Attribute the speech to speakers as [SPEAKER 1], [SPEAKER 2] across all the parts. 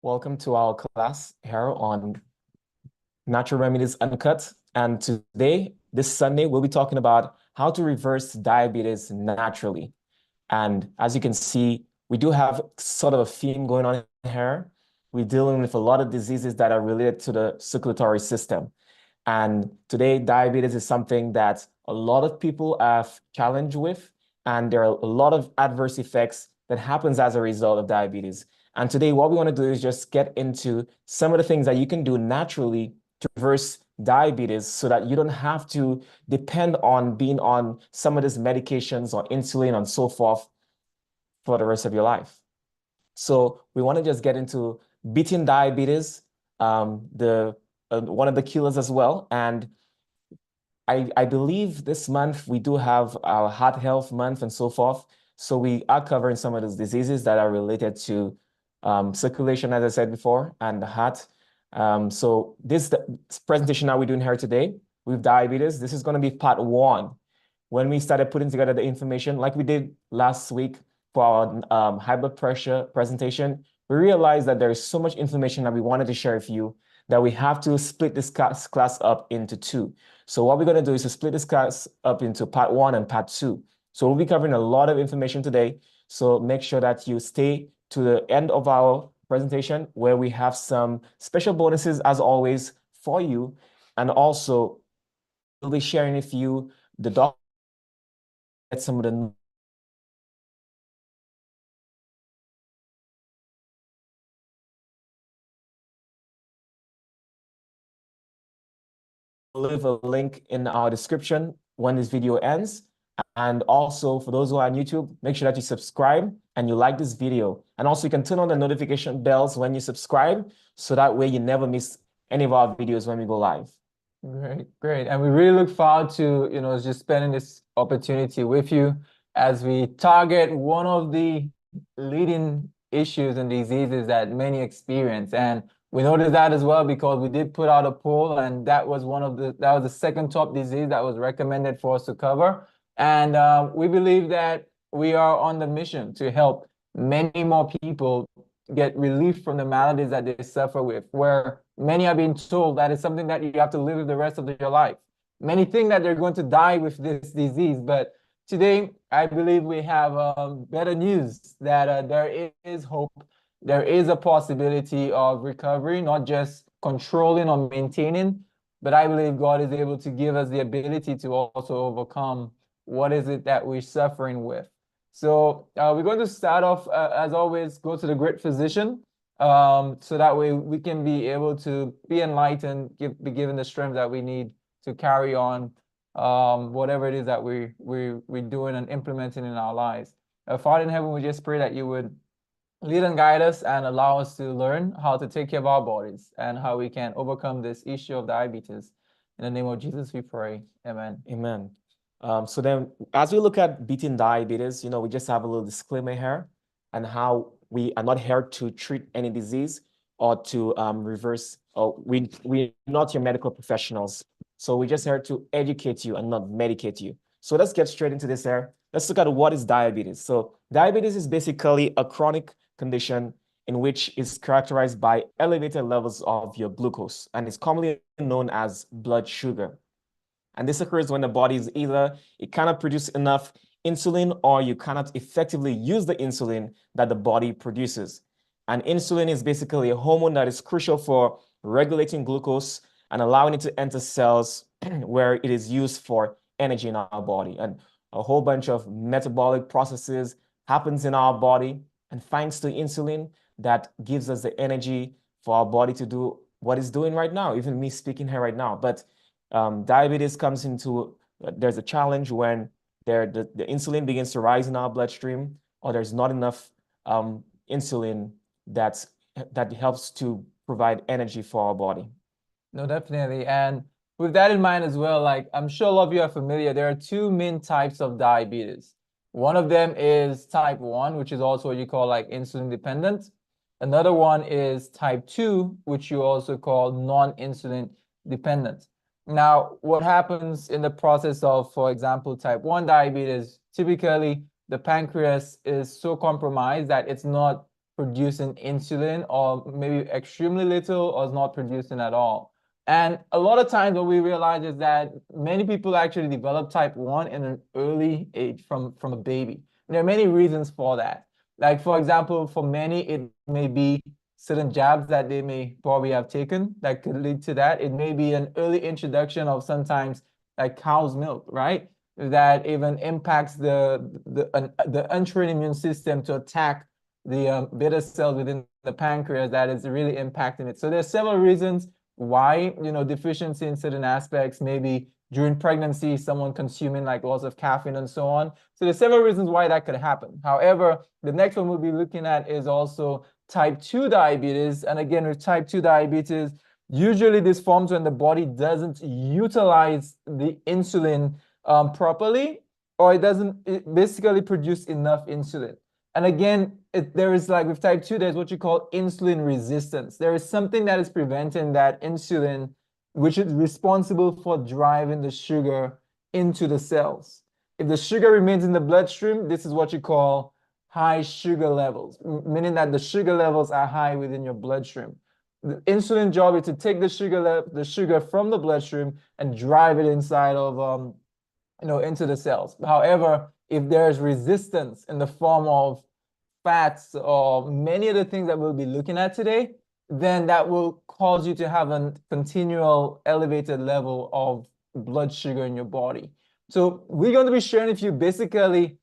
[SPEAKER 1] Welcome to our class here on Natural Remedies Uncut. And today, this Sunday, we'll be talking about how to reverse diabetes naturally. And as you can see, we do have sort of a theme going on here. We're dealing with a lot of diseases that are related to the circulatory system. And today, diabetes is something that a lot of people have challenged with, and there are a lot of adverse effects that happens as a result of diabetes. And today, what we want to do is just get into some of the things that you can do naturally to reverse diabetes so that you don't have to depend on being on some of these medications or insulin and so forth for the rest of your life. So we want to just get into beating diabetes, the one of the killers as well. And I believe this month we do have our heart health month and so forth. So we are covering some of those diseases that are related to circulation, as I said before, and the heart. So this presentation that we're doing here today with diabetes, this is going to be part one. When we started putting together the information, like we did last week for our high blood pressure presentation, we realized that there is so much information that we wanted to share with you that we have to split this class up into two. So what we're going to do is to split this class up into part one and part two. So we'll be covering a lot of information today. So make sure that you stay to the end of our presentation where we have some special bonuses as always for you. And also we'll be sharing with you the doc at some of the leave a link in our description when this video ends. And also for those who are on YouTube, make sure that you subscribe and you like this video. And also you can turn on the notification bells when you subscribe, so that way you never miss any of our videos when we go live.
[SPEAKER 2] Great, great. And we really look forward to, just spending this opportunity with you as we target one of the leading issues and diseases that many experience. And we noticed that as well because we did put out a poll, and that was the second top disease that was recommended for us to cover. And we believe that we are on the mission to help many more people get relief from the maladies that they suffer with, where many are being told that it's something that you have to live with the rest of your life. Many think that they're going to die with this disease, but today I believe we have better news that there is hope. There is a possibility of recovery, not just controlling or maintaining, but I believe God is able to give us the ability to also overcome what is it that we're suffering with. So we're going to start off, as always, go to the great physician, so that way we can be able to be enlightened, be given the strength that we need to carry on whatever it is that we're doing and implementing in our lives. Father in heaven, we just pray that you would lead and guide us and allow us to learn how to take care of our bodies and how we can overcome this issue of diabetes. In the name of Jesus, we pray. Amen.
[SPEAKER 1] Amen. So then as we look at beating diabetes, we just have a little disclaimer here and how we are not here to treat any disease or to reverse, or we're not your medical professionals. So we're just here to educate you and not medicate you. So let's get straight into this here. Let's look at what is diabetes. So diabetes is basically a chronic condition in which is characterized by elevated levels of your glucose, and it's commonly known as blood sugar. And this occurs when the body is either it cannot produce enough insulin or you cannot effectively use the insulin that the body produces. And insulin is basically a hormone that is crucial for regulating glucose and allowing it to enter cells where it is used for energy in our body. And a whole bunch of metabolic processes happens in our body. And thanks to insulin, that gives us the energy for our body to do what it's doing right now, even me speaking here right now. But diabetes comes into, there's a challenge when the insulin begins to rise in our bloodstream, or there's not enough insulin that helps to provide energy for our body.
[SPEAKER 2] No, definitely. And with that in mind as well, like I'm sure a lot of you are familiar, there are two main types of diabetes. One of them is type 1, which is also what you call like insulin dependent. Another one is type 2, which you also call non-insulin dependent. Now, what happens in the process of, for example, type 1 diabetes, typically the pancreas is so compromised that it's not producing insulin, or maybe extremely little, or is not producing at all. And a lot of times what we realize is that many people actually develop type 1 in an early age from a baby. There are many reasons for that. Like, for example, for many, it may be certain jabs that they may probably have taken that could lead to that. It may be an early introduction of sometimes like cow's milk, right? That even impacts the untrained immune system to attack the beta cells within the pancreas that is really impacting it. So there's several reasons why, deficiency in certain aspects, maybe during pregnancy, someone consuming like lots of caffeine and so on. So there's several reasons why that could happen. However, the next one we'll be looking at is also type 2 diabetes. And again, with type 2 diabetes, usually this forms when the body doesn't utilize the insulin properly, or it basically produce enough insulin. And again, there is, like with type 2, there's what you call insulin resistance. There is something that is preventing that insulin, which is responsible for driving the sugar into the cells. If the sugar remains in the bloodstream, this is what you call high sugar levels, meaning that the sugar levels are high within your bloodstream. The insulin job is to take the sugar from the bloodstream and drive it inside of into the cells. However, if there's resistance in the form of fats or many of the things that we'll be looking at today, then that will cause you to have a continual elevated level of blood sugar in your body. So we're going to be sharing with you basically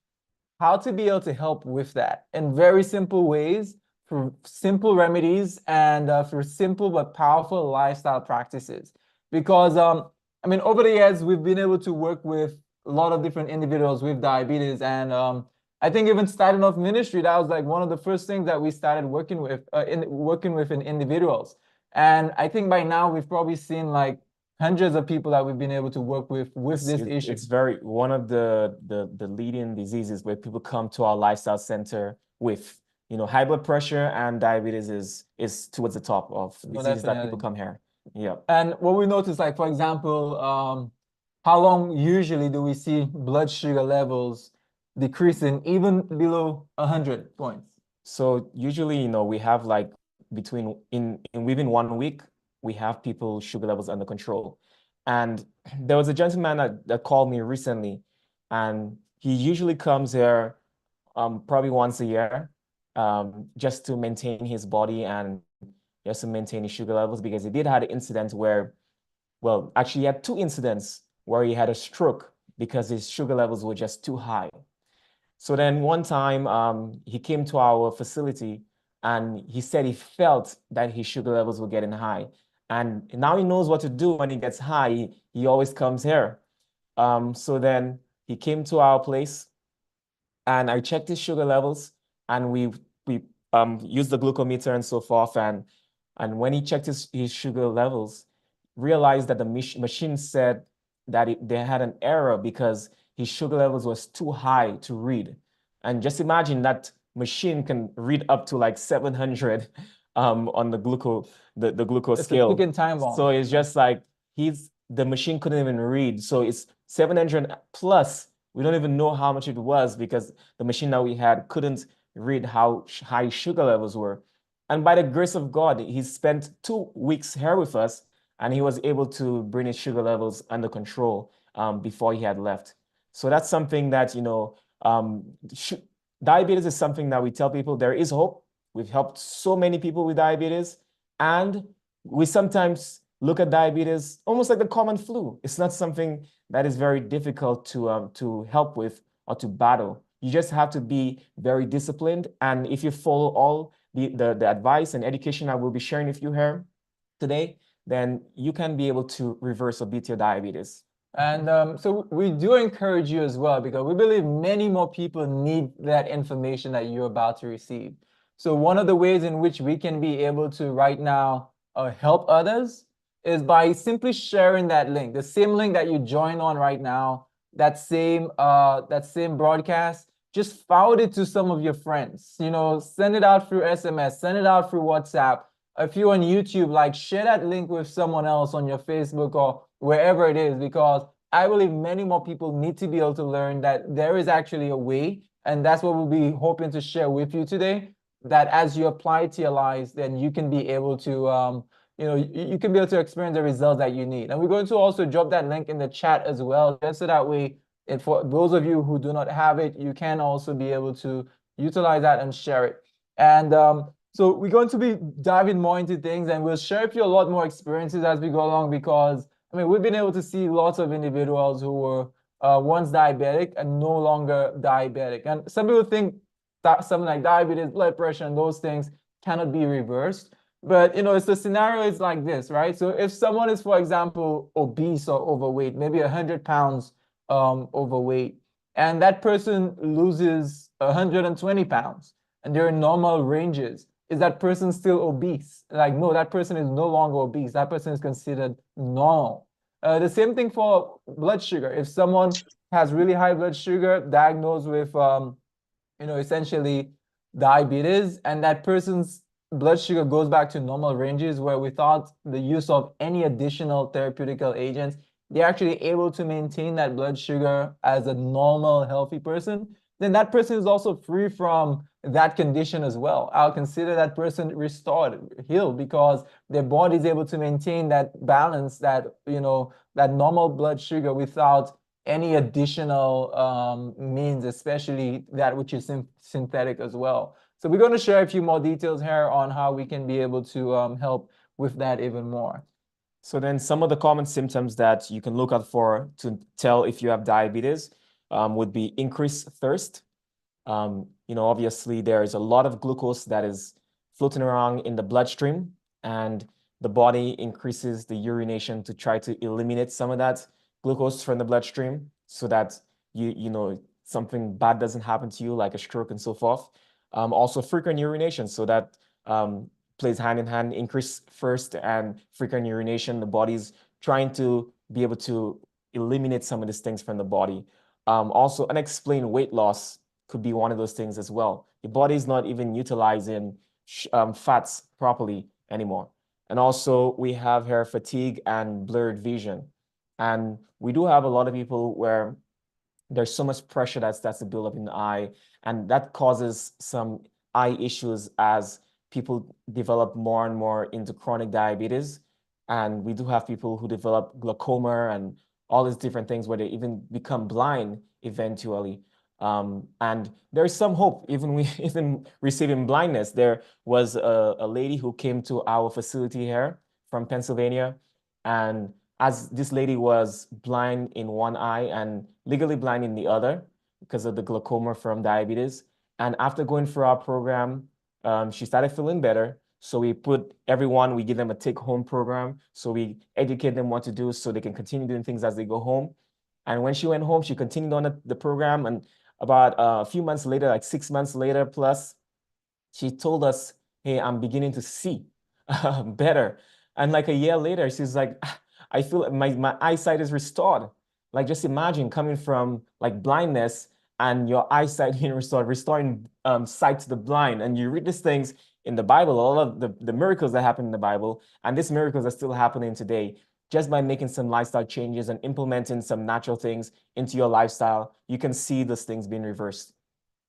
[SPEAKER 2] how to be able to help with that in very simple ways, for simple remedies, and for simple but powerful lifestyle practices. Because over the years, we've been able to work with a lot of different individuals with diabetes, and I think even starting off ministry, that was like one of the first things that we started working with in individuals. And I think by now we've probably seen like hundreds of people that we've been able to work with this issue.
[SPEAKER 1] It's one of the leading diseases where people come to our lifestyle center with, high blood pressure, and diabetes is towards the top of diseases that people come here. Yeah.
[SPEAKER 2] And what we notice, like for example, how long usually do we see blood sugar levels decreasing even below 100 points?
[SPEAKER 1] So usually, we have like within 1 week, we have people's sugar levels under control. And there was a gentleman that called me recently, and he usually comes here probably once a year, just to maintain his body and just to maintain his sugar levels, because he did have an incident where, well, actually he had 2 incidents where he had a stroke because his sugar levels were just too high. So then one time he came to our facility, and he said he felt that his sugar levels were getting high. And now he knows what to do when he gets high. He always comes here. So then he came to our place, and I checked his sugar levels, and we used the glucometer and so forth. And when he checked his sugar levels, realized that the machine said that they had an error because his sugar levels was too high to read. And just imagine that machine can read up to like 700 on the glucose scale.
[SPEAKER 2] It's a time bomb.
[SPEAKER 1] So it's just like the machine couldn't even read. So it's 700 plus. We don't even know how much it was because the machine that we had couldn't read how high sugar levels were. And by the grace of God, he spent 2 weeks here with us, and he was able to bring his sugar levels under control before he had left. So that's something that, diabetes is something that we tell people there is hope. We've helped so many people with diabetes, and we sometimes look at diabetes almost like the common flu. It's not something that is very difficult to help with or to battle. You just have to be very disciplined, and if you follow all the advice and education I will be sharing with you here today, then you can be able to reverse or beat your diabetes.
[SPEAKER 2] And so we do encourage you as well, because we believe many more people need that information that you're about to receive. So one of the ways in which we can be able to right now help others is by simply sharing that link, the same link that you join on right now, that same broadcast. Just forward it to some of your friends. Send it out through SMS, send it out through WhatsApp. If you're on YouTube, like share that link with someone else on your Facebook or wherever it is, because I believe many more people need to be able to learn that there is actually a way, and that's what we'll be hoping to share with you today. that as you apply it to your lives, then you can be able to, you can be able to experience the results that you need. And we're going to also drop that link in the chat as well, just so that way, and for those of you who do not have it, you can also be able to utilize that and share it. And so we're going to be diving more into things, and we'll share with you a lot more experiences as we go along, because I mean, we've been able to see lots of individuals who were once diabetic and no longer diabetic. And some people think that something like diabetes, blood pressure, and those things cannot be reversed. But it's the scenario is like this, right? So if someone is, for example, obese or overweight, maybe 100 pounds overweight, and that person loses 120 pounds, and they're in normal ranges, is that person still obese? Like, no, that person is no longer obese. That person is considered normal. The same thing for blood sugar. If someone has really high blood sugar, diagnosed with, essentially diabetes, and that person's blood sugar goes back to normal ranges where without the use of any additional therapeutical agents, they're actually able to maintain that blood sugar as a normal, healthy person, then that person is also free from that condition as well. I'll consider that person restored, healed, because their body is able to maintain that balance, that, that normal blood sugar without any additional means, especially that which is synthetic as well. So we're going to share a few more details here on how we can be able to help with that even more.
[SPEAKER 1] So then some of the common symptoms that you can look out for to tell if you have diabetes would be increased thirst. Obviously there is a lot of glucose that is floating around in the bloodstream, and the body increases the urination to try to eliminate some of that glucose from the bloodstream so that something bad doesn't happen to you, like a stroke and so forth. Also frequent urination, so that plays hand in hand, increased thirst and frequent urination. The body's trying to be able to eliminate some of these things from the body. Also unexplained weight loss could be one of those things as well. Your body's not even utilizing fats properly anymore. And also we have hair fatigue and blurred vision. And we do have a lot of people where there's so much pressure that starts to build up in the eye, and that causes some eye issues as people develop more and more into chronic diabetes. And we do have people who develop glaucoma and all these different things where they even become blind eventually. And there's some hope, even receiving blindness. There was a lady who came to our facility here from Pennsylvania, and as this lady was blind in one eye and legally blind in the other because of the glaucoma from diabetes. And after going through our program, she started feeling better. So we give them a take-home program. So we educate them what to do so they can continue doing things as they go home. And when she went home, she continued on the program. And about a few months later, like 6 months later plus, she told us, hey, I'm beginning to see better. And like a year later, she's like, I feel like my eyesight is restored. Like, just imagine coming from like blindness and your eyesight being restored, restoring sight to the blind. And you read these things in the Bible, all of the miracles that happen in the Bible, and these miracles are still happening today. Just by making some lifestyle changes and implementing some natural things into your lifestyle, you can see those things being reversed.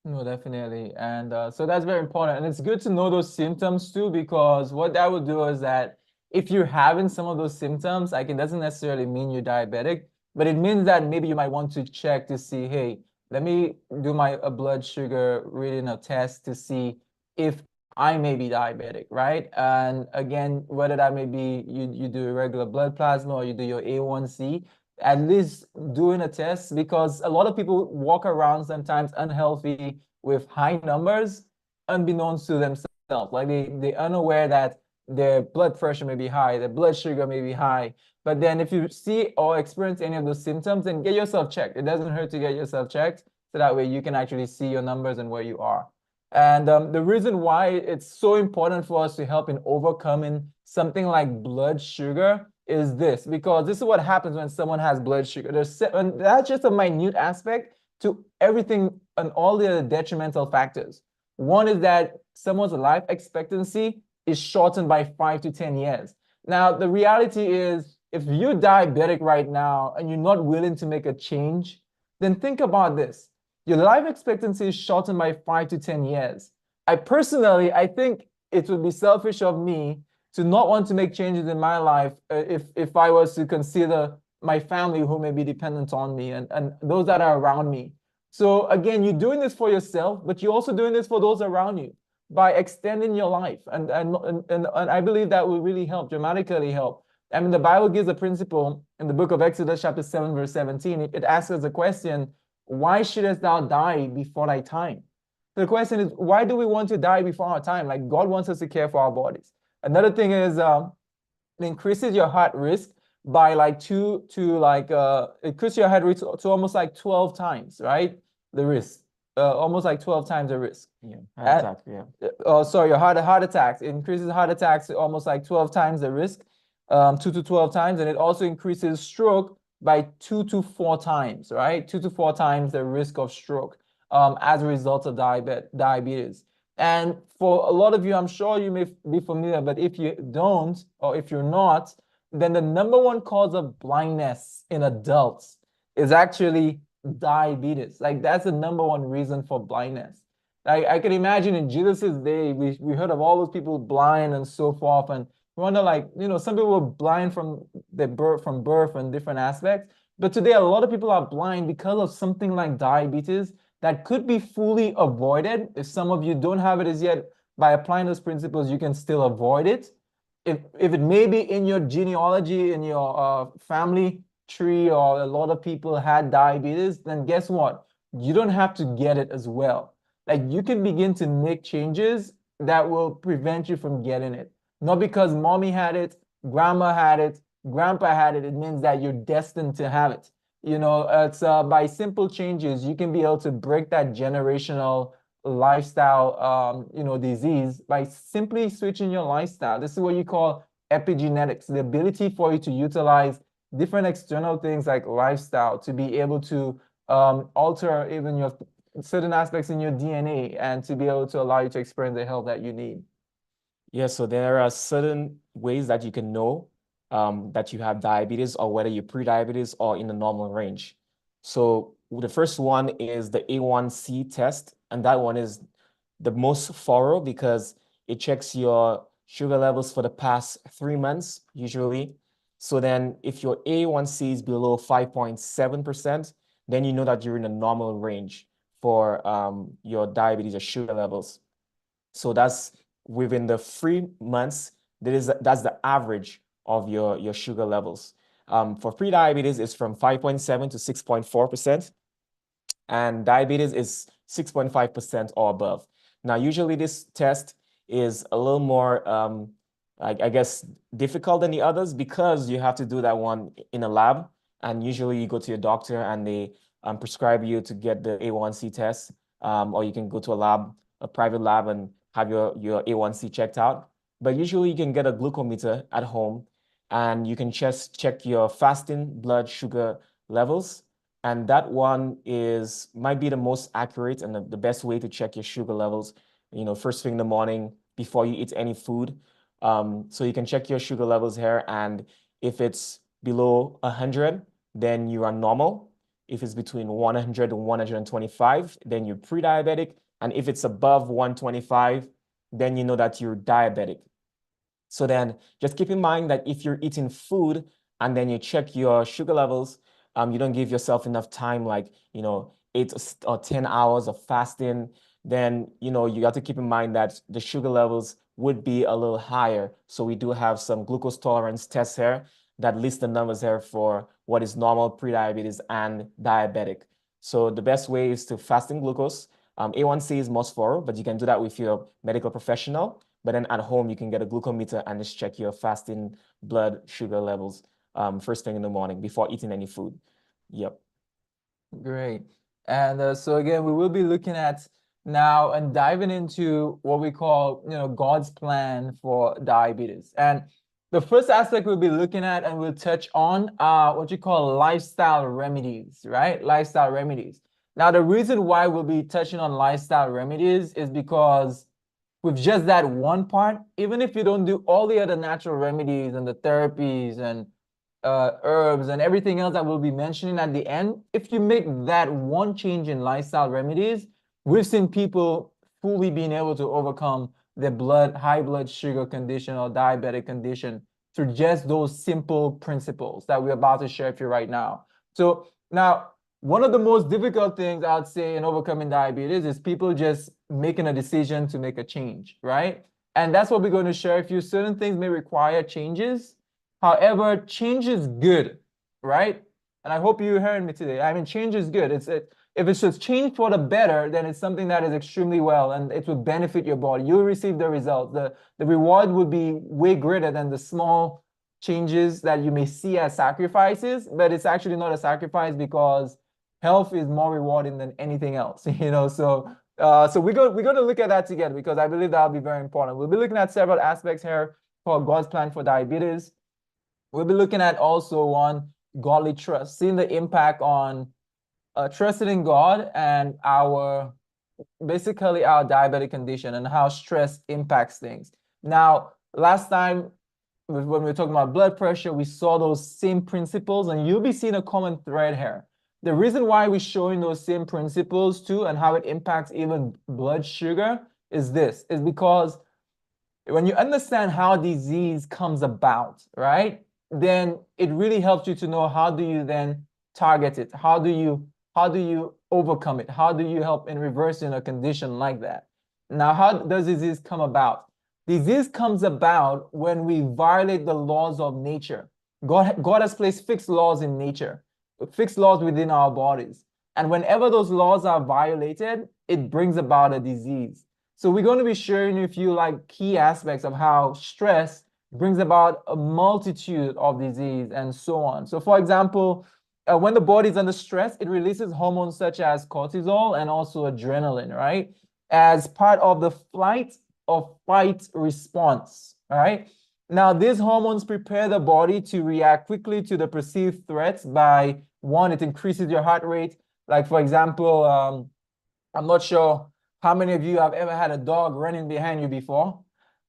[SPEAKER 2] No, definitely. And so that's very important. And it's good to know those symptoms too, because what that would do is that if you're having some of those symptoms, like, it doesn't necessarily mean you're diabetic, but it means that maybe you might want to check to see, hey, let me do my blood sugar reading, a test to see if I may be diabetic, right? And again, whether that may be you do a regular blood plasma or you do your A1C, at least doing a test, because a lot of people walk around sometimes unhealthy with high numbers unbeknownst to themselves. Like, they're unaware that their blood pressure may be high, their blood sugar may be high. But then if you see or experience any of those symptoms, then get yourself checked. It doesn't hurt to get yourself checked, so that way you can actually see your numbers and where you are. And the reason why it's so important for us to help in overcoming something like blood sugar is this, because this is what happens when someone has blood sugar. And that's just a minute aspect to everything and all the other detrimental factors. One is that someone's life expectancy is shortened by 5 to 10 years. Now, the reality is, if you're diabetic right now and you're not willing to make a change, then think about this. Your life expectancy is shortened by 5 to 10 years. I think it would be selfish of me to not want to make changes in my life if I was to consider my family who may be dependent on me and those that are around me. So again, you're doing this for yourself, but you're also doing this for those around you by extending your life. And I believe that will really help, dramatically help. I mean, the Bible gives a principle in the book of Exodus, chapter 7, verse 17. It asks us a question, why shouldest thou die before thy time? The question is, why do we want to die before our time? Like God wants us to care for our bodies. Another thing is it increases your heart risk by like it increases your heart risk to almost like 12 times, right? The risk. Almost like 12 times the risk.
[SPEAKER 1] Yeah, heart attack, yeah.
[SPEAKER 2] Oh, sorry, your heart attacks. It increases heart attacks almost like 12 times the risk, 2 to 12 times, and it also increases stroke by 2 to 4 times, right? 2 to 4 times the risk of stroke as a result of diabetes. And for a lot of you, I'm sure you may be familiar, but if you don't, or if you're not, then the number one cause of blindness in adults is actually diabetes. Like that's the number one reason for blindness. I can imagine in Jesus's day, we heard of all those people blind and so forth, and we wonder like, some people were blind from birth and different aspects. But today, a lot of people are blind because of something like diabetes that could be fully avoided. If some of you don't have it as yet, by applying those principles, you can still avoid it. If it may be in your genealogy, in your family tree, or a lot of people had diabetes, then guess what? You don't have to get it as well. Like you can begin to make changes that will prevent you from getting it. Not because mommy had it, grandma had it, grandpa had it, it means that you're destined to have it. It's by simple changes, you can be able to break that generational lifestyle, disease by simply switching your lifestyle. This is what you call epigenetics, the ability for you to utilize different external things like lifestyle to be able to alter even your certain aspects in your DNA and to be able to allow you to experience the health that you need.
[SPEAKER 1] Yeah, so there are certain ways that you can know that you have diabetes or whether you're pre-diabetes or in the normal range. So the first one is the A1C test, and that one is the most thorough because it checks your sugar levels for the past 3 months, usually. So then if your A1C is below 5.7%, then you know that you're in a normal range for your diabetes or sugar levels. So that's within the 3 months, that's the average of your sugar levels. For pre-diabetes, it's from 5.7 to 6.4%, and diabetes is 6.5% or above. Now, usually this test is a little more, I guess, difficult than the others because you have to do that one in a lab, and usually you go to your doctor and they prescribe you to get the A1C test, or you can go to a private lab, and have your A1C checked out. But usually you can get a glucometer at home and you can just check your fasting blood sugar levels. And that one might be the most accurate and the best way to check your sugar levels, first thing in the morning before you eat any food. So you can check your sugar levels here, and if it's below 100, then you are normal. If it's between 100 and 125, then you're pre-diabetic. And if it's above 125, then you know that you're diabetic. So then just keep in mind that if you're eating food and then you check your sugar levels, you don't give yourself enough time, like, 8 or 10 hours of fasting, then, you have to keep in mind that the sugar levels would be a little higher. So we do have some glucose tolerance tests here that list the numbers here for what is normal, pre-diabetes, and diabetic. So the best way is to fasting glucose. A1C is most thorough, but you can do that with your medical professional. But then at home, you can get a glucometer and just check your fasting blood sugar levels first thing in the morning before eating any food. Yep.
[SPEAKER 2] Great. And so again, we will be looking at now and diving into what we call, God's plan for diabetes. And the first aspect we'll be looking at and we'll touch on what you call lifestyle remedies, right? Lifestyle remedies. Now, the reason why we'll be touching on lifestyle remedies is because with just that one part, even if you don't do all the other natural remedies and the therapies and herbs and everything else that we'll be mentioning at the end, if you make that one change in lifestyle remedies, we've seen people fully being able to overcome the high blood sugar condition or diabetic condition through just those simple principles that we're about to share with you right now. So now, one of the most difficult things I'd say in overcoming diabetes is people just making a decision to make a change, right? And that's what we're going to share with you. Certain things may require changes. However, change is good, right? And I hope you're hearing me today. I mean, change is good. If it's just change for the better, then it's something that is extremely well and it will benefit your body. You'll receive the result. The reward would be way greater than the small changes that you may see as sacrifices, but it's actually not a sacrifice because health is more rewarding than anything else, you know. So we're going to look at that together because I believe that'll be very important. We'll be looking at several aspects here for God's plan for diabetes. We'll be looking at also one godly trust, seeing the impact on trusting in God and basically our diabetic condition and how stress impacts things. Now, last time when we were talking about blood pressure, we saw those same principles, and you'll be seeing a common thread here. The reason why we're showing those same principles too and how it impacts even blood sugar is because when you understand how disease comes about, right, then it really helps you to know how do you then target it? How do you overcome it? How do you help in reversing a condition like that? Now, how does disease come about? Disease comes about when we violate the laws of nature. God has placed fixed laws in nature, fixed laws within our bodies. And whenever those laws are violated, it brings about a disease. So we're going to be sharing with you like key aspects of how stress brings about a multitude of disease and so on. So for example, when the body is under stress, it releases hormones such as cortisol and also adrenaline, right? As part of the flight or fight response, all right? Now, these hormones prepare the body to react quickly to the perceived threats by, one, it increases your heart rate. Like, for example, I'm not sure how many of you have ever had a dog running behind you before,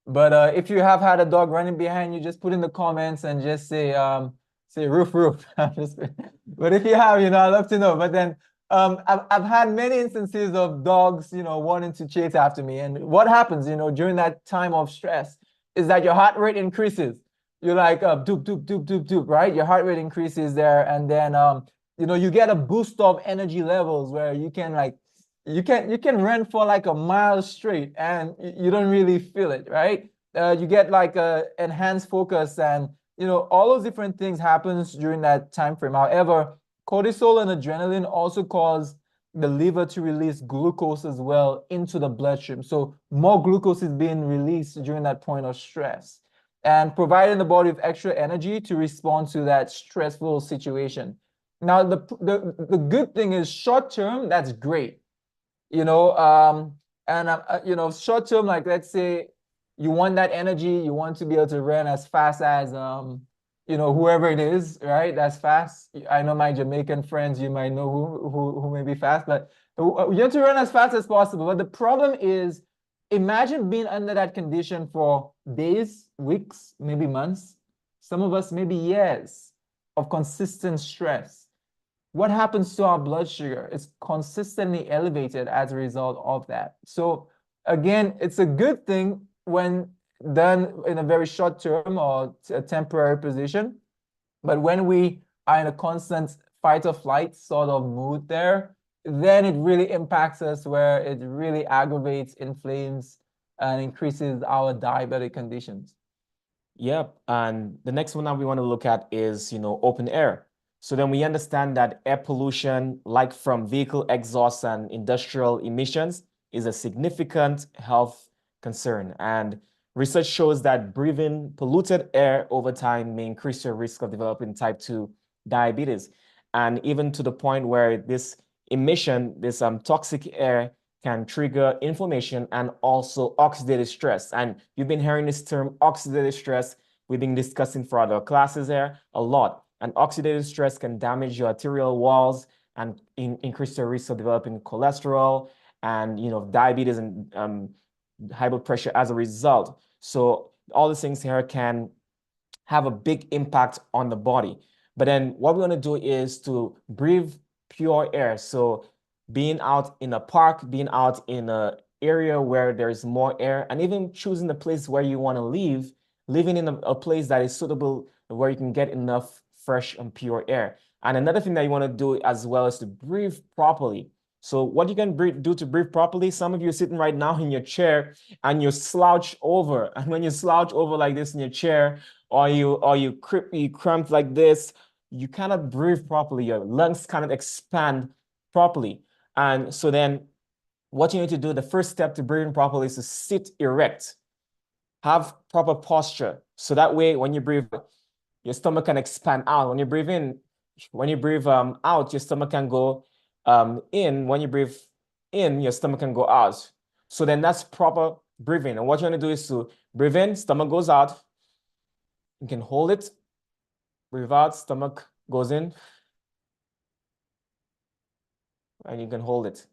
[SPEAKER 2] but if you have had a dog running behind you, just put in the comments and just say roof, roof. But if you have, I'd love to know. But then I've had many instances of dogs, wanting to chase after me. And what happens, during that time of stress is that your heart rate increases. You're like, doop, doop, doop, doop, doop, right? Your heart rate increases there. And then, you get a boost of energy levels where you can you can run for like a mile straight and you don't really feel it, right? You get like a enhanced focus and, all those different things happens during that time frame. However, cortisol and adrenaline also cause the liver to release glucose as well into the bloodstream. So more glucose is being released during that point of stress and providing the body with extra energy to respond to that stressful situation. Now, the good thing is short term, that's great, short term, like let's say you want that energy, you want to be able to run as fast as, whoever it is, right? That's fast. I know my Jamaican friends, you might know who may be fast, but you have to run as fast as possible. But the problem is, imagine being under that condition for days, weeks, maybe months, some of us maybe years of consistent stress. What happens to our blood sugar? It's consistently elevated as a result of that. So again, it's a good thing when done in a very short term or a temporary position. But when we are in a constant fight or flight sort of mood there, then it really impacts us where it really aggravates, inflames, and increases our diabetic conditions.
[SPEAKER 1] Yep. And the next one that we want to look at is, open air. So then we understand that air pollution, like from vehicle exhaust and industrial emissions, is a significant health concern. And research shows that breathing polluted air over time may increase your risk of developing type 2 diabetes. And even to the point where this emission, this toxic air can trigger inflammation and also oxidative stress. And you've been hearing this term oxidative stress. We've been discussing throughout our classes here a lot. And oxidative stress can damage your arterial walls and increase your risk of developing cholesterol and diabetes and high blood pressure as a result. So all these things here can have a big impact on the body. But then what we want to do is to breathe pure air. So being out in a park, being out in a area where there's more air, and even choosing the place where you want to live, living in a place that is suitable where you can get enough fresh and pure air. And another thing that you want to do as well is to breathe properly. So what you can do to breathe properly, some of you are sitting right now in your chair and you slouch over. And when you slouch over like this in your chair, or you cramp like this, you cannot breathe properly. Your lungs cannot expand properly. And so then what you need to do, the first step to breathing properly is to sit erect. Have proper posture. So that way, when you breathe, your stomach can expand out. When you breathe in, when you breathe out, your stomach can go in. When you breathe in, your stomach can go out. So then that's proper breathing. And what you want to do is to breathe in, stomach goes out. You can hold it. Breathe out, stomach goes in. And you can hold it.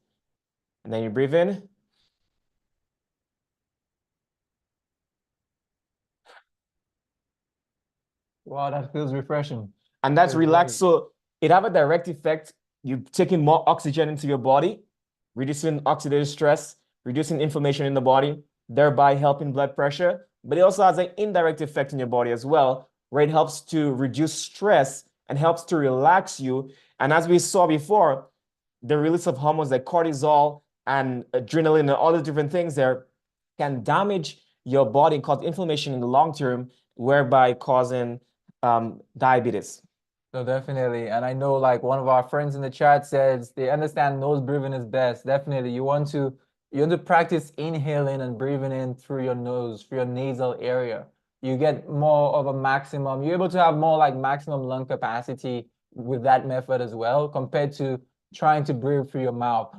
[SPEAKER 1] And then you breathe in.
[SPEAKER 2] Wow, that feels refreshing.
[SPEAKER 1] And that's
[SPEAKER 2] Feels
[SPEAKER 1] relaxed.
[SPEAKER 2] great.
[SPEAKER 1] So it have a direct effect. You're taking more oxygen into your body, reducing oxidative stress, reducing inflammation in the body, thereby helping blood pressure. But it also has an indirect effect in your body as well, where it helps to reduce stress and helps to relax you. And as we saw before, the release of hormones like cortisol and adrenaline and all the different things there can damage your body and cause inflammation in the long term, whereby causing diabetes.
[SPEAKER 2] So definitely. And I know like one of our friends in the chat says they understand nose breathing is best. Definitely. You want to practice inhaling and breathing in through your nose, through your nasal area. You get more of a maximum. You're able to have more like maximum lung capacity with that method as well, compared to trying to breathe through your mouth.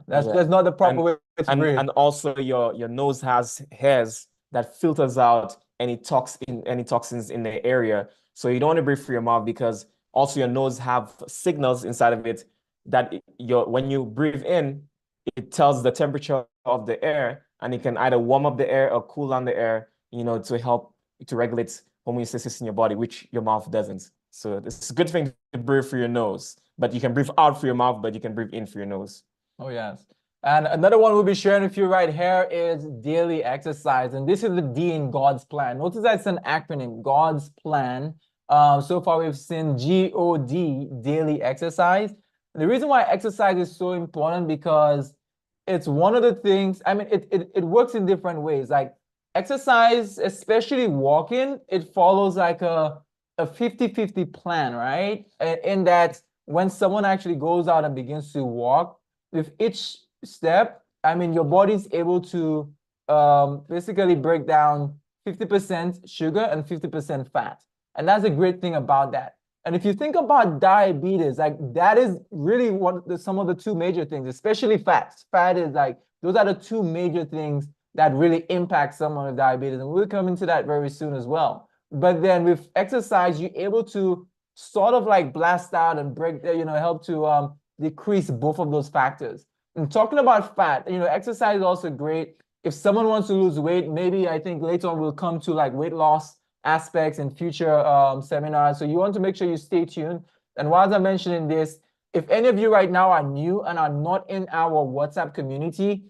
[SPEAKER 2] That's
[SPEAKER 1] Yeah.
[SPEAKER 2] just not the proper
[SPEAKER 1] And
[SPEAKER 2] way to breathe.
[SPEAKER 1] and also your nose has hairs that filters out any toxins in the area. So you don't want to breathe through your mouth because also your nose have signals inside of it that when you breathe in, it tells the temperature of the air, and it can either warm up the air or cool down the air, to help to regulate homeostasis in your body, which your mouth doesn't. So it's a good thing to breathe through your nose, but you can breathe out through your mouth, but you can breathe in through your nose.
[SPEAKER 2] Oh, yes. And another one we'll be sharing with you right here is daily exercise. And this is the D in God's plan. Notice that's an acronym, God's plan. So far, we've seen GOD, daily exercise. And the reason why exercise is so important because it's one of the things, I mean, it works in different ways. Like exercise, especially walking, it follows like a 50-50 plan, right? In that when someone actually goes out and begins to walk, with each step, I mean, your body's able to basically break down 50% sugar and 50% fat. And that's a great thing about that. And if you think about diabetes, like that is really some of the two major things, especially fat. Fat is like, those are the two major things that really impact someone with diabetes. And we'll come into that very soon as well. But then with exercise, you're able to sort of like blast out and break, help to decrease both of those factors. And talking about fat, exercise is also great. If someone wants to lose weight, maybe I think later on we'll come to like weight loss aspects in future seminars. So you want to make sure you stay tuned. And while I'm mentioning this, if any of you right now are new and are not in our WhatsApp community,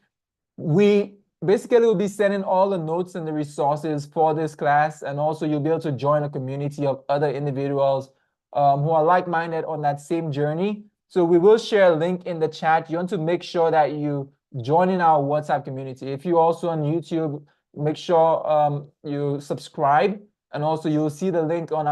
[SPEAKER 2] we basically will be sending all the notes and the resources for this class. And also you'll be able to join a community of other individuals who are like-minded on that same journey. So we will share a link in the chat. You want to make sure that you join in our WhatsApp community. If you're also on YouTube, make sure you subscribe. And also you'll see the link on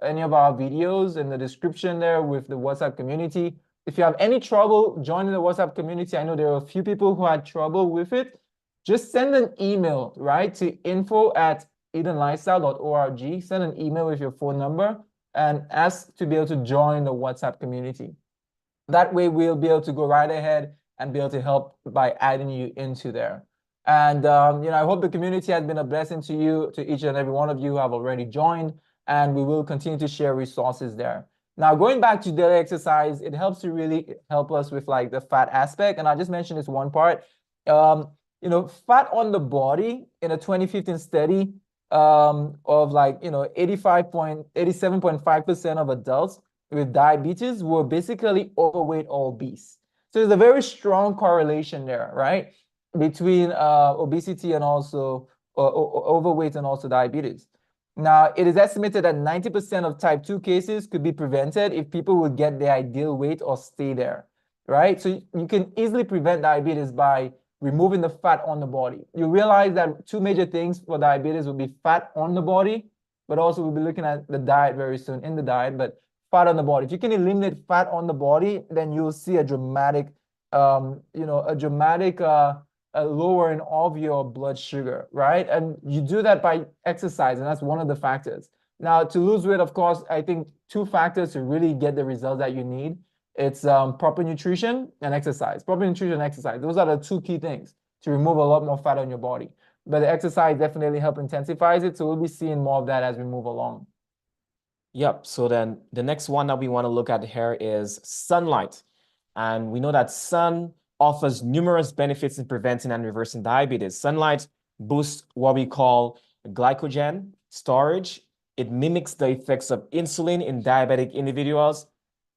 [SPEAKER 2] any of our videos in the description there with the WhatsApp community. If you have any trouble joining the WhatsApp community, I know there are a few people who had trouble with it. Just send an email, right, to info@edenlifestyle.org. Send an email with your phone number and ask to be able to join the WhatsApp community. That way we'll be able to go right ahead and be able to help by adding you into there. And I hope the community has been a blessing to you, to each and every one of you who have already joined, and we will continue to share resources there. Now, going back to daily exercise, it helps to really help us with like the fat aspect. And I just mentioned this one part. Fat on the body in a 2015 study of like 87.5% of adults with diabetes were basically overweight or obese. So there's a very strong correlation there, right? between obesity and also overweight and also diabetes. Now, it is estimated that 90% of type 2 cases could be prevented if people would get their ideal weight or stay there, right? So you can easily prevent diabetes by removing the fat on the body. You realize that two major things for diabetes would be fat on the body, but also we'll be looking at the diet very soon in the diet, but fat on the body. If you can eliminate fat on the body, then you'll see a dramatic, lowering of your blood sugar, right? And you do that by exercise, and that's one of the factors. Now, to lose weight, of course, I think two factors to really get the results that you need. It's proper nutrition and exercise. Proper nutrition and exercise. Those are the two key things to remove a lot more fat on your body. But the exercise definitely help intensifies it. So we'll be seeing more of that as we move along.
[SPEAKER 1] Yep. So then the next one that we want to look at here is sunlight. And we know that sun offers numerous benefits in preventing and reversing diabetes. Sunlight boosts what we call glycogen storage. It mimics the effects of insulin in diabetic individuals,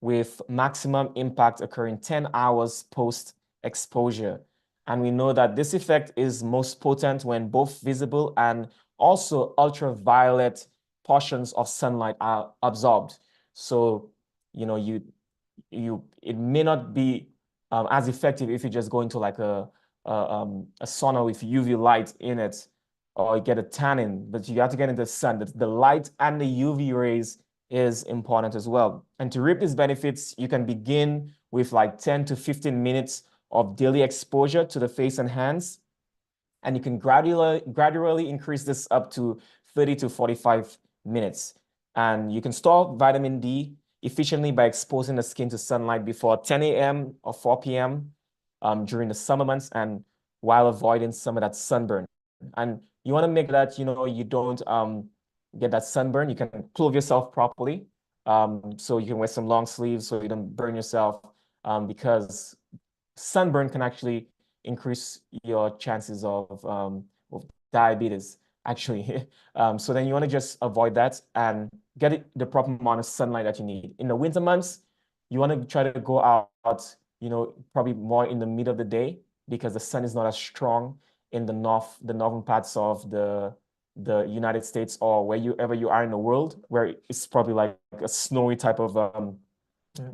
[SPEAKER 1] with maximum impact occurring 10 hours post-exposure. And we know that this effect is most potent when both visible and also ultraviolet portions of sunlight are absorbed. So, it may not be as effective if you just go into like a sauna with UV light in it, or you get a tanning, but you have to get into the sun. The light and the UV rays is important as well. And to reap these benefits, you can begin with like 10 to 15 minutes of daily exposure to the face and hands. And you can gradually increase this up to 30 to 45 minutes. And you can store vitamin D efficiently by exposing the skin to sunlight before 10 a.m. or 4 p.m. During the summer months, and while avoiding some of that sunburn. And you want to make that, you don't get that sunburn. You can clothe yourself properly. So you can wear some long sleeves so you don't burn yourself, because sunburn can actually increase your chances of diabetes, actually. So then you want to just avoid that and get the proper amount of sunlight that you need. In the winter months, you want to try to go out, probably more in the middle of the day, because the sun is not as strong in the northern parts of the United States, or wherever you are in the world, where it's probably like a snowy type of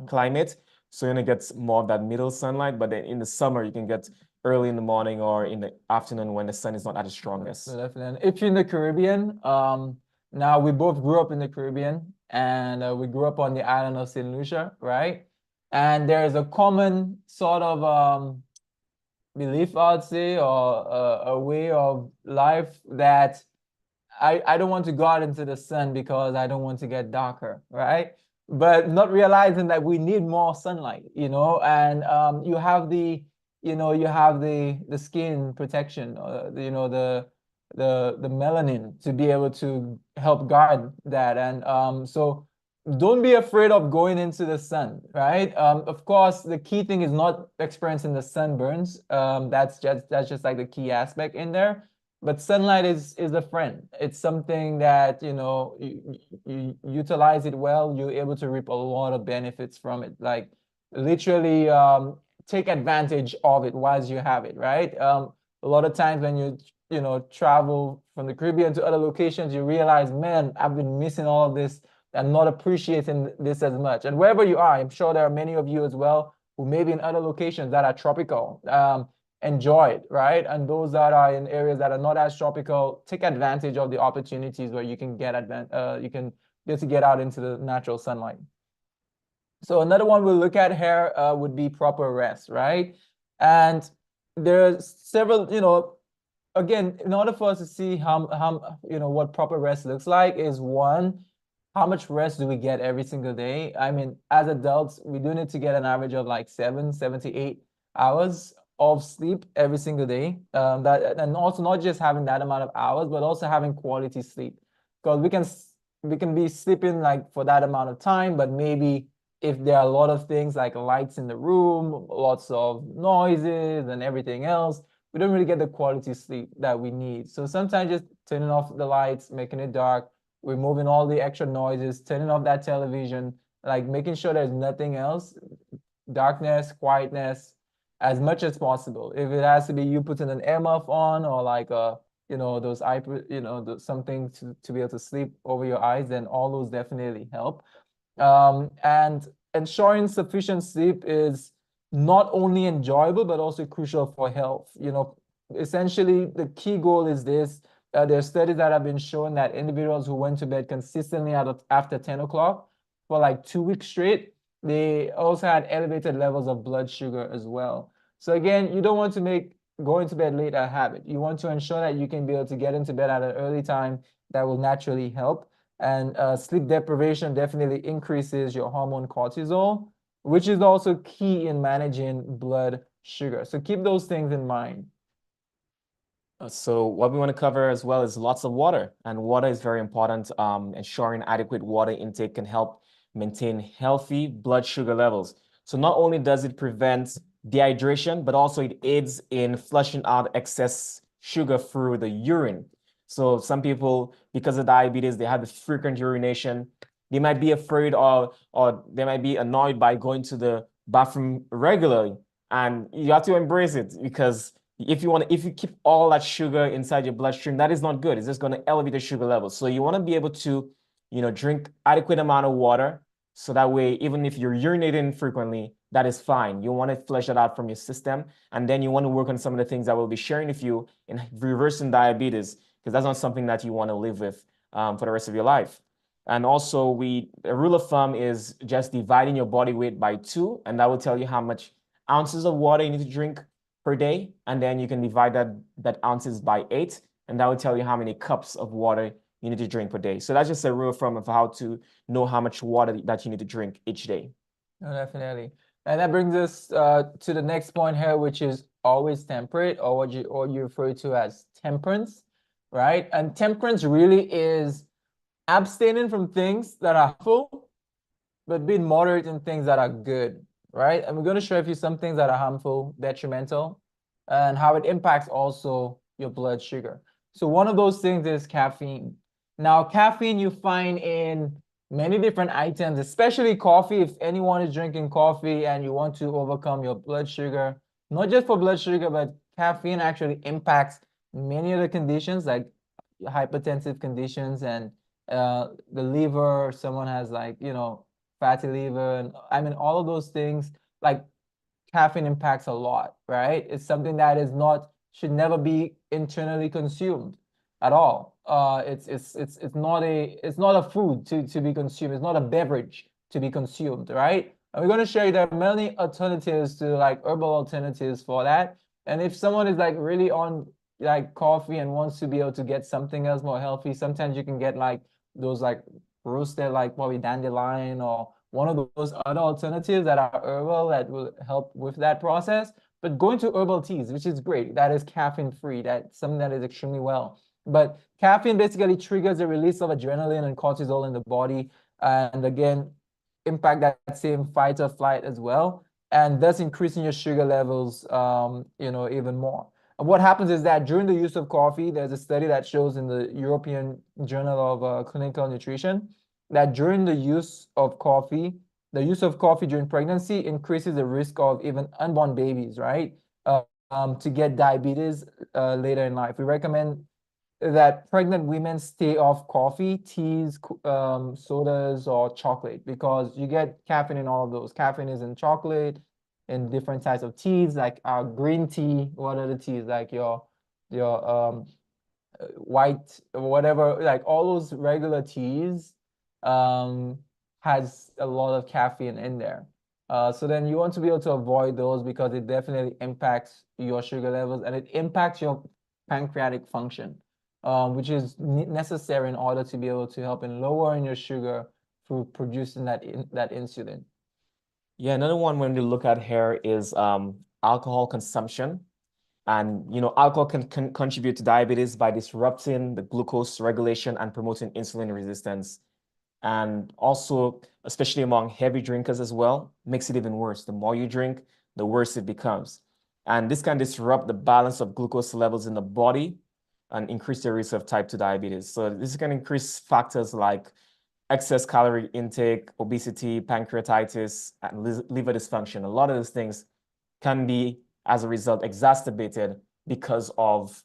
[SPEAKER 1] climate. So you're gonna get more of that middle sunlight, but then in the summer you can get early in the morning or in the afternoon when the sun is not at its strongest.
[SPEAKER 2] So definitely. And if you're in the Caribbean, now we both grew up in the Caribbean, and we grew up on the island of St. Lucia, right? And there's a common sort of belief, I'd say, or a way of life that I don't want to go out into the sun because I don't want to get darker, right? But not realizing that we need more sunlight, and you have the skin protection, the melanin to be able to help guard that. And so don't be afraid of going into the sun, right? Of course, the key thing is not experiencing the sunburns. That's just like the key aspect in there. But sunlight is a friend. It's something that, you utilize it well, you're able to reap a lot of benefits from it. Like literally take advantage of it whilst you have it, right? A lot of times when you travel from the Caribbean to other locations, you realize, man, I've been missing all of this and not appreciating this as much. And wherever you are, I'm sure there are many of you as well who may be in other locations that are tropical. Enjoy it, right? And those that are in areas that are not as tropical, take advantage of the opportunities where you can get to get out into the natural sunlight. So another one we'll look at here would be proper rest, right? And there's several, again, in order for us to see how what proper rest looks like is, one, how much rest do we get every single day? I mean, as adults, we do need to get an average of like 7 to 8 hours of sleep every single day. And also not just having that amount of hours, but also having quality sleep. Because we can be sleeping like for that amount of time, but maybe if there are a lot of things like lights in the room, lots of noises and everything else, we don't really get the quality sleep that we need. So sometimes just turning off the lights, making it dark, removing all the extra noises, turning off that television, like making sure there's nothing else, darkness, quietness, as much as possible. If it has to be you putting an earmuff on or like those eye, something to be able to sleep over your eyes, then all those definitely help. And ensuring sufficient sleep is not only enjoyable, but also crucial for health. Essentially, the key goal is this. There are studies that have been shown that individuals who went to bed consistently after 10 o'clock for like 2 weeks straight, they also had elevated levels of blood sugar as well. So again, you don't want to make going to bed late a habit. You want to ensure that you can be able to get into bed at an early time that will naturally help. And sleep deprivation definitely increases your hormone cortisol, which is also key in managing blood sugar. So keep those things in mind.
[SPEAKER 1] So what we want to cover as well is lots of water, and water is very important. Ensuring adequate water intake can help maintain healthy blood sugar levels. So not only does it prevent dehydration, but also it aids in flushing out excess sugar through the urine. So some people, because of diabetes, they have the frequent urination. They might be afraid or they might be annoyed by going to the bathroom regularly. And you have to embrace it, because if you keep all that sugar inside your bloodstream, that is not good. It's just going to elevate the sugar levels. So you want to be able to, drink adequate amount of water. So that way, even if you're urinating frequently, that is fine. You want to flush it out from your system. And then you want to work on some of the things that we'll be sharing with you in reversing diabetes, because that's not something that you want to live with for the rest of your life. And also, a rule of thumb is just dividing your body weight by 2, and that will tell you how much ounces of water you need to drink per day. And then you can divide that ounces by 8, and that will tell you how many cups of water you need to drink per day. So that's just a rule of thumb of how to know how much water that you need to drink each day.
[SPEAKER 2] Oh, definitely. And that brings us to the next point here, which is always temperate, or what you refer to as temperance, right? And temperance really is abstaining from things that are harmful, but being moderate in things that are good, right? And we're going to share with you some things that are harmful, detrimental, and how it impacts also your blood sugar. So one of those things is caffeine. Now, caffeine you find in many different items, especially coffee. If anyone is drinking coffee and you want to overcome your blood sugar, not just for blood sugar, but caffeine actually impacts many other conditions like hypertensive conditions and the liver. Someone has like, fatty liver, and I mean, all of those things, like caffeine impacts a lot, right? It's something that should never be internally consumed at all. It's not a food to be consumed. It's not a beverage to be consumed, right? And we're going to show you there are many alternatives to like herbal alternatives for that. And if someone is like really on like coffee and wants to be able to get something else more healthy, sometimes you can get like those like roasted like probably dandelion or one of those other alternatives that are herbal that will help with that process. But going to herbal teas, which is great, that is caffeine free. That's something that is extremely well. But caffeine basically triggers the release of adrenaline and cortisol in the body, and again, impact that same fight or flight as well, and thus increasing your sugar levels, even more. And what happens is that during the use of coffee, there's a study that shows in the European Journal of Clinical Nutrition that during the use of coffee during pregnancy increases the risk of even unborn babies, right? To get diabetes later in life. We recommend that pregnant women stay off coffee, teas, sodas, or chocolate, because you get caffeine in all of those. Caffeine is in chocolate, in different types of teas, like green tea. What are the teas? Like your white, whatever, like all those regular teas has a lot of caffeine in there. So then you want to be able to avoid those because it definitely impacts your sugar levels and it impacts your pancreatic function, which is necessary in order to be able to help in lowering your sugar through producing that insulin.
[SPEAKER 1] Yeah, another one when we look at here is alcohol consumption. And alcohol can contribute to diabetes by disrupting the glucose regulation and promoting insulin resistance. And also, especially among heavy drinkers as well, makes it even worse. The more you drink, the worse it becomes. And this can disrupt the balance of glucose levels in the body and increase the risk of type 2 diabetes. So this can increase factors like excess calorie intake, obesity, pancreatitis, and liver dysfunction. A lot of those things can be as a result exacerbated because of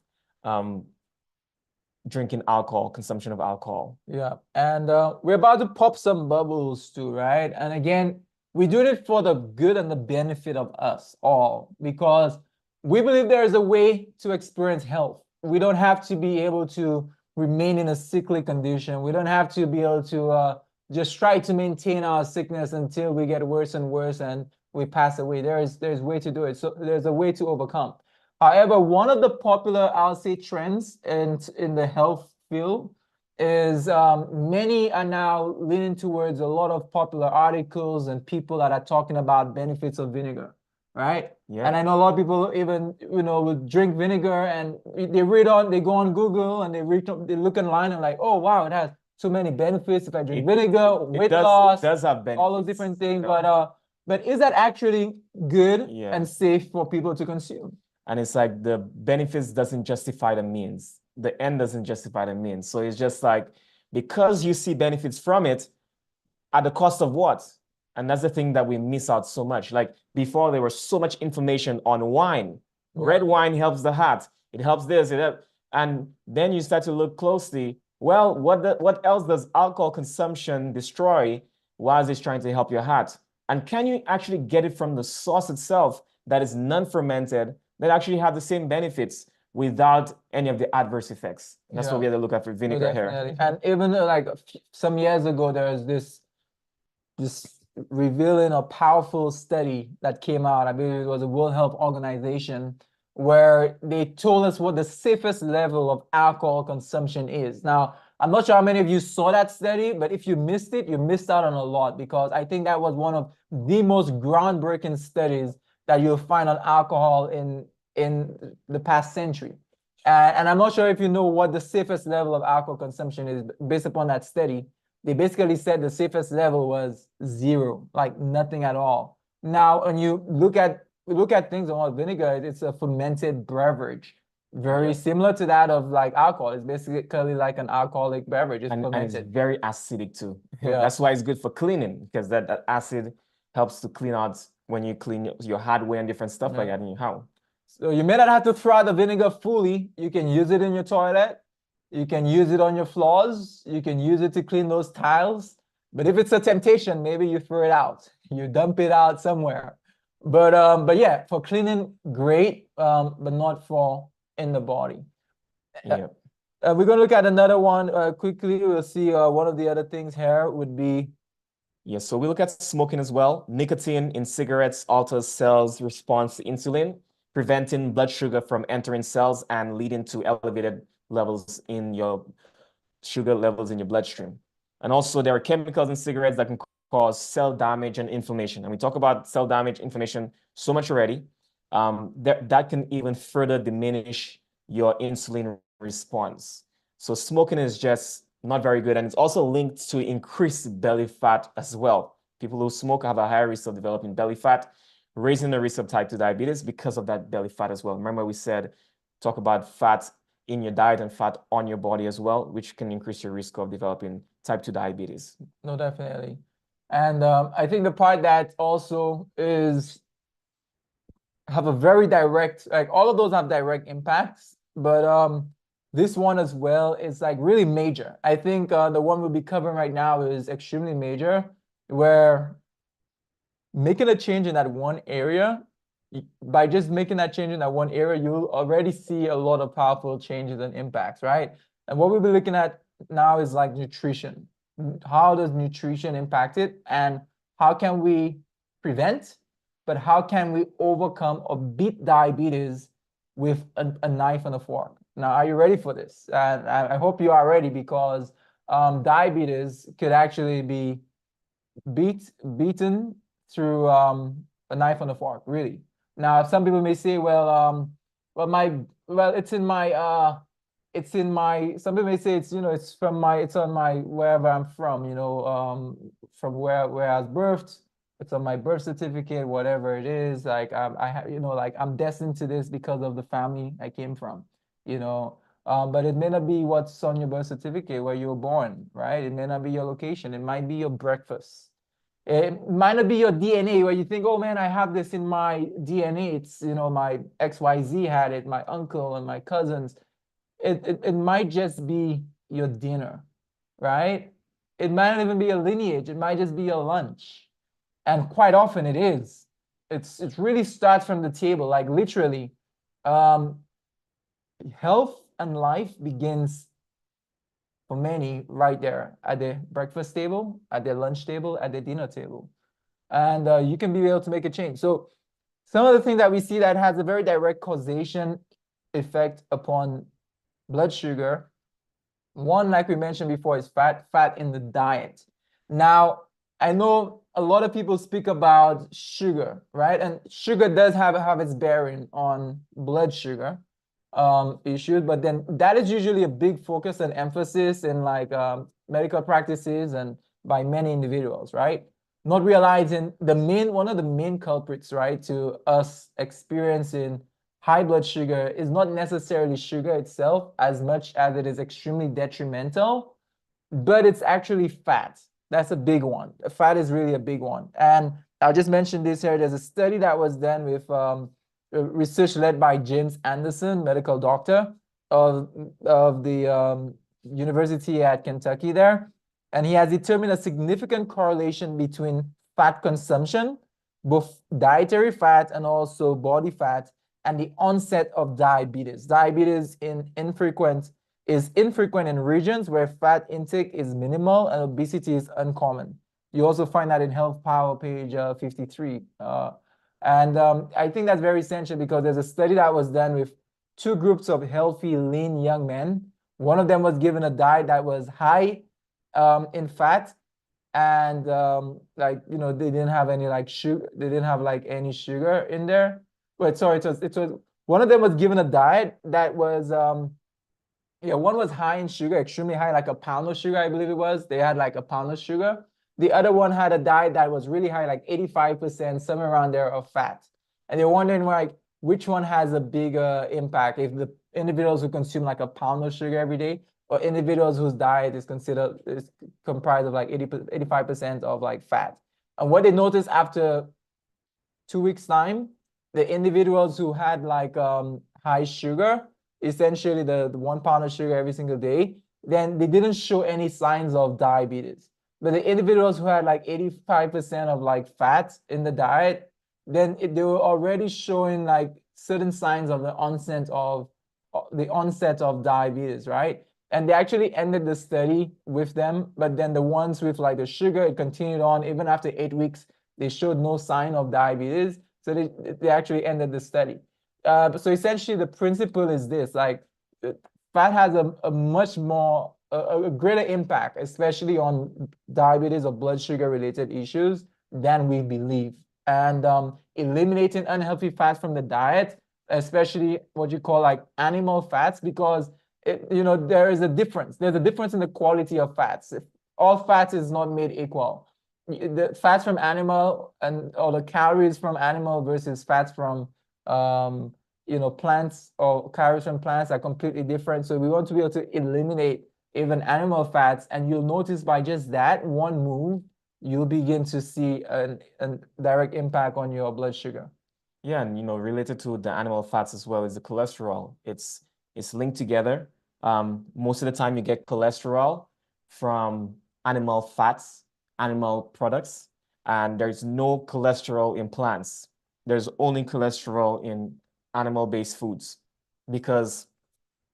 [SPEAKER 1] drinking alcohol, consumption of alcohol.
[SPEAKER 2] Yeah, and we're about to pop some bubbles too, right? And again, we're doing it for the good and the benefit of us all, because we believe there is a way to experience health. We don't have to be able to remain in a sickly condition. We don't have to be able to just try to maintain our sickness until we get worse and worse and we pass away. There's a way to do it. So there's a way to overcome. However, one of the popular, I'll say, trends in the health field is many are now leaning towards a lot of popular articles and people that are talking about benefits of vinegar, right?
[SPEAKER 1] Yeah.
[SPEAKER 2] And I know a lot of people even, will drink vinegar and they go on Google and they look online and like, oh, wow, it has so many benefits if I drink vinegar, weight loss,
[SPEAKER 1] it does have benefits.
[SPEAKER 2] all those different things. But is that actually good and safe for people to consume?
[SPEAKER 1] And it's like the benefits doesn't justify the means. The end doesn't justify the means. So it's just like, because you see benefits from it, at the cost of what? And that's the thing that we miss out so much. Like before, there was so much information on wine. Red wine helps the heart. It helps this. And then you start to look closely. Well, what else does alcohol consumption destroy while it's trying to help your heart? And can you actually get it from the source itself that is non-fermented, that actually have the same benefits without any of the adverse effects? That's what we had to look at for vinegar here.
[SPEAKER 2] And even like some years ago, there was this revealing a powerful study that came out. I believe it was the World Health Organization, where they told us what the safest level of alcohol consumption is. Now, I'm not sure how many of you saw that study, but if you missed it, you missed out on a lot, because I think that was one of the most groundbreaking studies that you'll find on alcohol in the past century. And I'm not sure if you know what the safest level of alcohol consumption is based upon that study. They basically said the safest level was 0, like nothing at all. Now, when you look at things on vinegar, it's a fermented beverage, very similar to that of like alcohol. It's basically like an alcoholic beverage. It's fermented.
[SPEAKER 1] And it's very acidic too. That's why it's good for cleaning, because that acid helps to clean out when you clean your hardware and different stuff like that in your house.
[SPEAKER 2] So you may not have to throw out the vinegar fully. You can use it in your toilet. You can use it on your floors. You can use it to clean those tiles. But if it's a temptation, maybe you throw it out. You dump it out somewhere. But yeah, for cleaning, great, but not for in the body. We're going to look at another one quickly. We'll see one of the other things here would be.
[SPEAKER 1] Yes, so we look at smoking as well. Nicotine in cigarettes alters cells' response to insulin, preventing blood sugar from entering cells and leading to elevated levels in your sugar levels in your bloodstream. And also there are chemicals in cigarettes that can cause cell damage and inflammation. And we talk about cell damage, inflammation so much already. That can even further diminish your insulin response. So smoking is just not very good. And it's also linked to increased belly fat as well. People who smoke have a higher risk of developing belly fat, raising the risk of type 2 diabetes because of that belly fat as well. Remember we said, talk about fat in your diet and fat on your body as well, which can increase your risk of developing type 2 diabetes.
[SPEAKER 2] No, definitely. And I think the part that also have a very direct, like all of those have direct impacts, but this one as well is like really major. I think the one we'll be covering right now is extremely major, where making a change in that one area, by just making that change in that one area, you'll already see a lot of powerful changes and impacts, right? And what we'll be looking at now is like nutrition. How does nutrition impact it? And how can we prevent, but how can we overcome or beat diabetes with a knife and a fork? Now, are you ready for this? And I hope you are ready, because diabetes could actually be beaten through a knife and a fork, really. Now, some people may say, some people may say it's on my, wherever I'm from, from where I was birthed, it's on my birth certificate, whatever it is, like I'm destined to this because of the family I came from, but it may not be what's on your birth certificate where you were born, right? It may not be your location. It might be your breakfast. It might not be your DNA where you think, oh man, I have this in my DNA. It's, my XYZ had it, my uncle and my cousins. It might just be your dinner, right? It might not even be a lineage. It might just be your lunch. And quite often it is. It really starts from the table, like literally. Um, Health and life begins for many right there at their breakfast table, at their lunch table, at their dinner table. And you can be able to make a change. So some of the things that we see that has a very direct causation effect upon blood sugar. One, like we mentioned before, is fat in the diet. Now, I know a lot of people speak about sugar, right? And sugar does have its bearing on blood sugar issues, but then that is usually a big focus and emphasis in like medical practices and by many individuals, right? Not realizing one of the main culprits, right, to us experiencing high blood sugar is not necessarily sugar itself as much as it is extremely detrimental, but it's actually fat. That's a big one. Fat is really a big one. And I'll just mention this here. There's a study that was done with research led by James Anderson, medical doctor of the university at Kentucky there. And he has determined a significant correlation between fat consumption, both dietary fat and also body fat, and the onset of diabetes. Diabetes is infrequent in regions where fat intake is minimal and obesity is uncommon. You also find that in Health Power page 53. I think that's very essential because there's a study that was done with two groups of healthy, lean young men. One of them was given a diet that was high in fat, and they didn't have any like sugar. They didn't have like any sugar in there. Wait, sorry, it was one of them was given a diet that was one was high in sugar, extremely high, like a pound of sugar, I believe it was. They had like a pound of sugar. The other one had a diet that was really high, like 85%, somewhere around there of fat. And they're wondering like which one has a bigger impact, if the individuals who consume like a pound of sugar every day or individuals whose diet is comprised of like 85% of like fat. And what they noticed after 2 weeks time, the individuals who had like high sugar, essentially the 1 pound of sugar every single day, then they didn't show any signs of diabetes. But the individuals who had like 85% of like fat in the diet, then they were already showing like certain signs of the onset of diabetes, right? And they actually ended the study with them, but then the ones with like the sugar, it continued on even after 8 weeks. They showed no sign of diabetes, so they actually ended the study. So essentially, the principle is this: like, fat has a much more a greater impact, especially on diabetes or blood sugar related issues than we believe. And eliminating unhealthy fats from the diet, especially what you call like animal fats, because there is a difference. There's a difference in the quality of fats. All fats is not made equal. The fats from animal or the calories from animal versus fats from plants or calories from plants are completely different. So we want to be able to eliminate even animal fats, and you'll notice by just that one move, you'll begin to see a direct impact on your blood sugar.
[SPEAKER 1] Yeah, and related to the animal fats as well is the cholesterol. It's linked together. Most of the time you get cholesterol from animal fats, animal products, and there's no cholesterol in plants. There's only cholesterol in animal-based foods because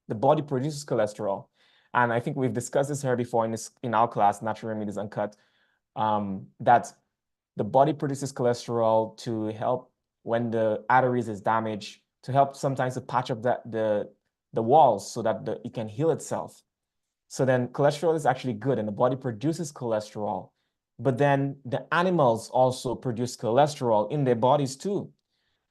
[SPEAKER 1] the body produces cholesterol. And I think we've discussed this here before in our class, Natural Remedies Uncut, that the body produces cholesterol to help when the arteries is damaged, to help sometimes to patch up the walls so that it can heal itself. So then cholesterol is actually good and the body produces cholesterol. But then the animals also produce cholesterol in their bodies too.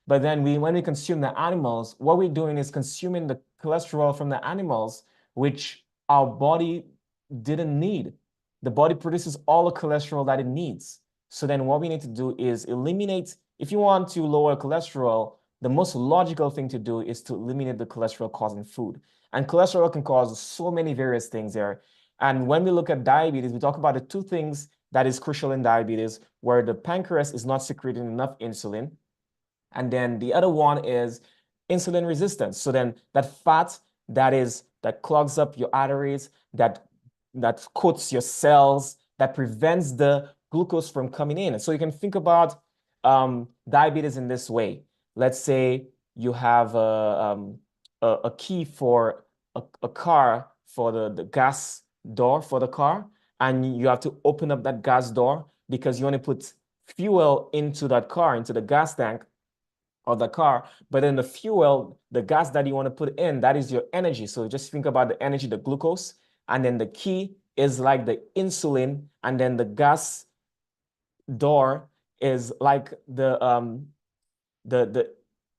[SPEAKER 1] But then when we consume the animals, what we're doing is consuming the cholesterol from the animals, which our body didn't need. The body produces all the cholesterol that it needs. So then what we need to do is eliminate, if you want to lower cholesterol, the most logical thing to do is to eliminate the cholesterol causing food. And cholesterol can cause so many various things there. And when we look at diabetes, we talk about the two things that is crucial in diabetes, where the pancreas is not secreting enough insulin. And then the other one is insulin resistance. So then that fat that clogs up your arteries, that coats your cells, that prevents the glucose from coming in. So you can think about diabetes in this way. Let's say you have a key for a car, for the gas door for the car, and you have to open up that gas door because you want to put fuel into that car, into the gas tank of the car. But then the fuel, the gas that you want to put in, that is your energy. So just think about the energy, the glucose, and then the key is like the insulin, and then the gas door is like the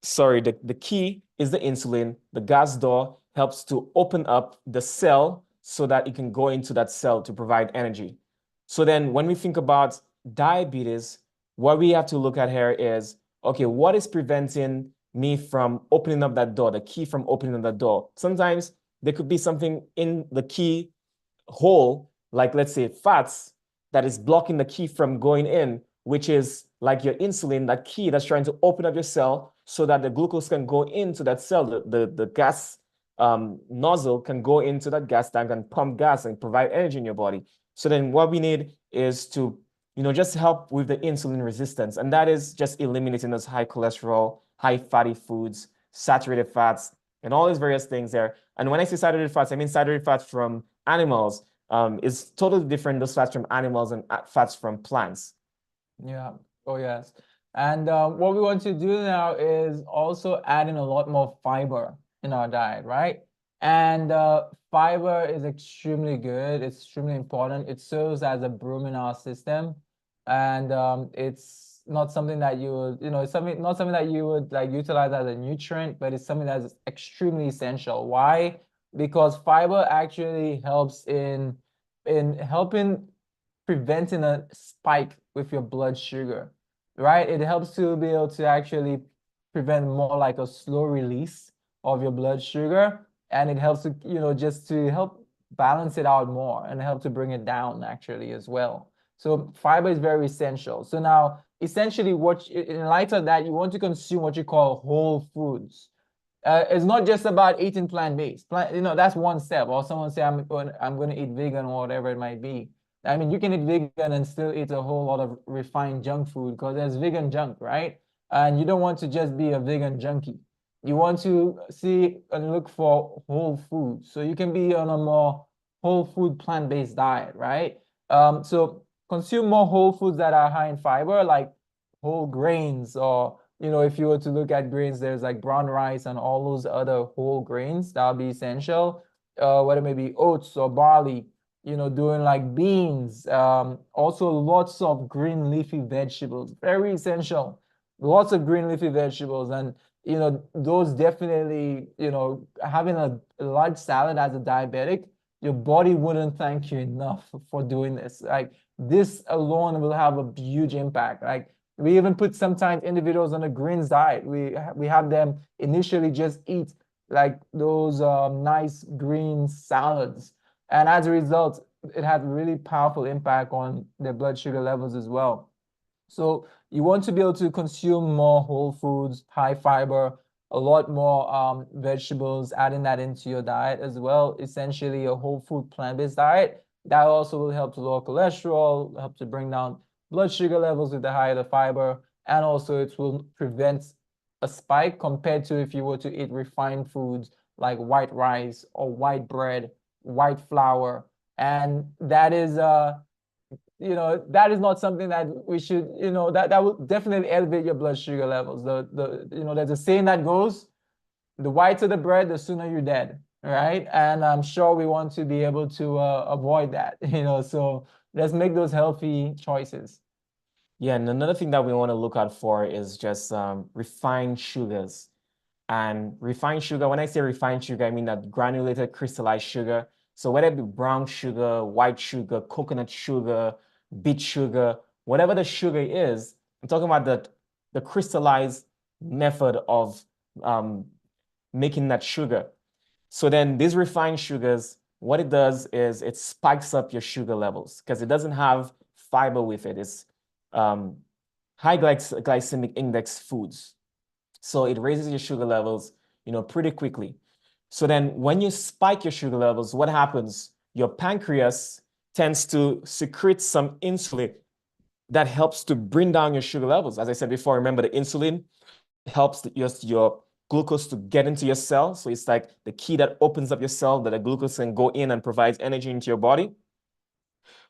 [SPEAKER 1] sorry, the key is the insulin. The gas door helps to open up the cell so that it can go into that cell to provide energy. So then when we think about diabetes, what we have to look at here is, okay, what is preventing me from opening up that door, the key from opening up that door? Sometimes there could be something in the key hole, like let's say fats, that is blocking the key from going in, which is like your insulin, that key that's trying to open up your cell so that the glucose can go into that cell. The gas nozzle can go into that gas tank and pump gas and provide energy in your body. So then what we need is to, just help with the insulin resistance. And that is just eliminating those high cholesterol, high fatty foods, saturated fats, and all these various things there. And when I say saturated fats, I mean saturated fats from animals. Is totally different, those fats from animals and fats from plants.
[SPEAKER 2] Yeah. Oh, yes. And what we want to do now is also add in a lot more fiber in our diet, right? And fiber is extremely good. It's extremely important. It serves as a broom in our system, and it's not something that you would, it's not something that you would like utilize as a nutrient, but it's something that's extremely essential. Why? Because fiber actually helps in helping preventing a spike with your blood sugar, right? It helps to be able to actually prevent more like a slow release of your blood sugar, and it helps to, just to help balance it out more and help to bring it down actually as well. So fiber is very essential. So now, essentially, in light of that, you want to consume what you call whole foods. It's not just about eating plant-based. That's one step. Or someone say, I'm going to eat vegan or whatever it might be. I mean, you can eat vegan and still eat a whole lot of refined junk food because there's vegan junk, right? And you don't want to just be a vegan junkie. You want to see and look for whole food. So you can be on a more whole food plant-based diet, right? So consume more whole foods that are high in fiber, like whole grains, or if you were to look at grains, there's like brown rice and all those other whole grains that would be essential. Whether it may be oats or barley, doing like beans, also lots of green leafy vegetables, very essential. Lots of green leafy vegetables, and those definitely, having a large salad as a diabetic, your body wouldn't thank you enough for doing this. Like this alone will have a huge impact. Like we even put sometimes individuals on a greens diet. We have them initially just eat like those nice green salads, and as a result, it has really powerful impact on their blood sugar levels as well. So you want to be able to consume more whole foods, high fiber, a lot more vegetables, adding that into your diet as well. Essentially, a whole food plant-based diet. That also will help to lower cholesterol, help to bring down blood sugar levels with the higher the fiber, and also it will prevent a spike compared to if you were to eat refined foods like white rice or white bread, white flour. And that is that is not something that we should, that will definitely elevate your blood sugar levels. There's a saying that goes, the whiter the bread, the sooner you're dead, right? And I'm sure we want to be able to avoid that, so let's make those healthy choices.
[SPEAKER 1] Yeah, and another thing that we want to look out for is just refined sugars. And refined sugar, when I say refined sugar, I mean that granulated crystallized sugar. So whether it be brown sugar, white sugar, coconut sugar, beet sugar, whatever the sugar is, I'm talking about the crystallized method of making that sugar. So then these refined sugars, what it does is it spikes up your sugar levels because it doesn't have fiber with it. It's high glycemic index foods. So it raises your sugar levels, pretty quickly. So then when you spike your sugar levels, what happens? Your pancreas tends to secrete some insulin that helps to bring down your sugar levels. As I said before, remember the insulin helps your glucose to get into your cell. So it's like the key that opens up your cell that the glucose can go in and provides energy into your body.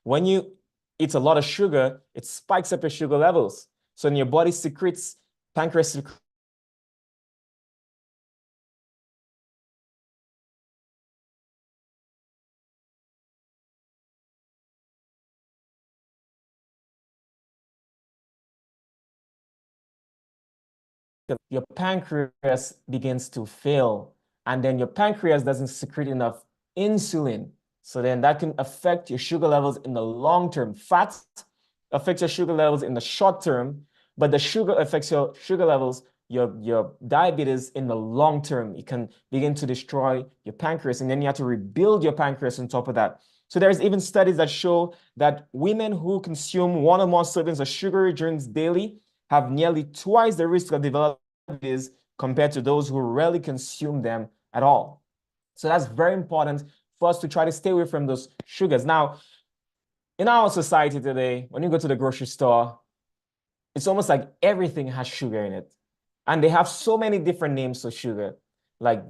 [SPEAKER 1] When you eat a lot of sugar, it spikes up your sugar levels. So then your body secretes, pancreas secretes your pancreas begins to fail, and then your pancreas doesn't secrete enough insulin. So then that can affect your sugar levels in the long term. Fat affects your sugar levels in the short term, but the sugar affects your sugar levels, your diabetes in the long term. It can begin to destroy your pancreas, and then you have to rebuild your pancreas on top of that. So there's even studies that show that women who consume one or more servings of sugary drinks daily have nearly twice the risk of developing diabetes compared to those who rarely consume them at all. So that's very important for us to try to stay away from those sugars. Now, in our society today, when you go to the grocery store, it's almost like everything has sugar in it. And they have so many different names for sugar, like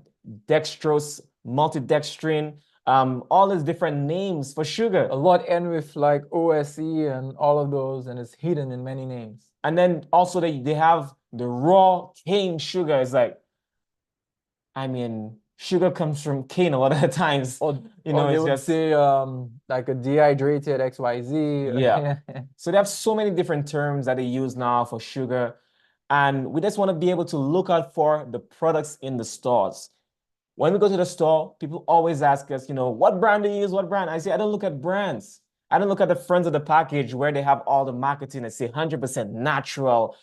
[SPEAKER 1] dextrose, multidextrin, all these different names for sugar.
[SPEAKER 2] A lot end with like OSE and all of those, and it's hidden in many names.
[SPEAKER 1] And then also they have the raw cane sugar. It's like, I mean, sugar comes from cane a lot of the times.
[SPEAKER 2] Or they
[SPEAKER 1] it's
[SPEAKER 2] would
[SPEAKER 1] just
[SPEAKER 2] say like a dehydrated XYZ.
[SPEAKER 1] Yeah. So they have so many different terms that they use now for sugar. And we just want to be able to look out for the products in the stores. When we go to the store, people always ask us, what brand do you use? What brand? I say, I don't look at brands. I don't look at the front of the package where they have all the marketing and say 100% natural,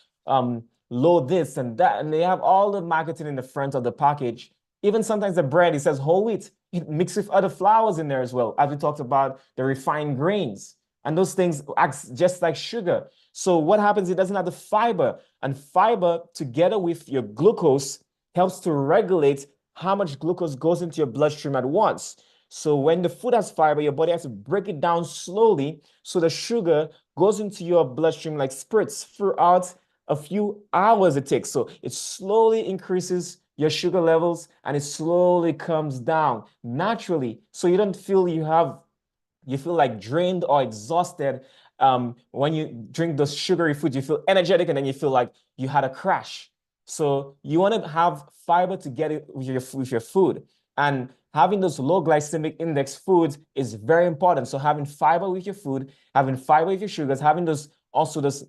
[SPEAKER 1] low this and that. And they have all the marketing in the front of the package. Even sometimes the bread, it says whole wheat. It mixed with other flours in there as well, as we talked about the refined grains. And those things act just like sugar. So what happens? It doesn't have the fiber. And fiber, together with your glucose, helps to regulate how much glucose goes into your bloodstream at once. So when the food has fiber, your body has to break it down slowly so the sugar goes into your bloodstream like spurts throughout a few hours it takes. So it slowly increases your sugar levels and it slowly comes down naturally. So you don't feel you feel like drained or exhausted. When you drink those sugary foods, you feel energetic and then you feel like you had a crash. So you want to have fiber to get it with your food. And having those low glycemic index foods is very important. So having fiber with your food, having fiber with your sugars, having those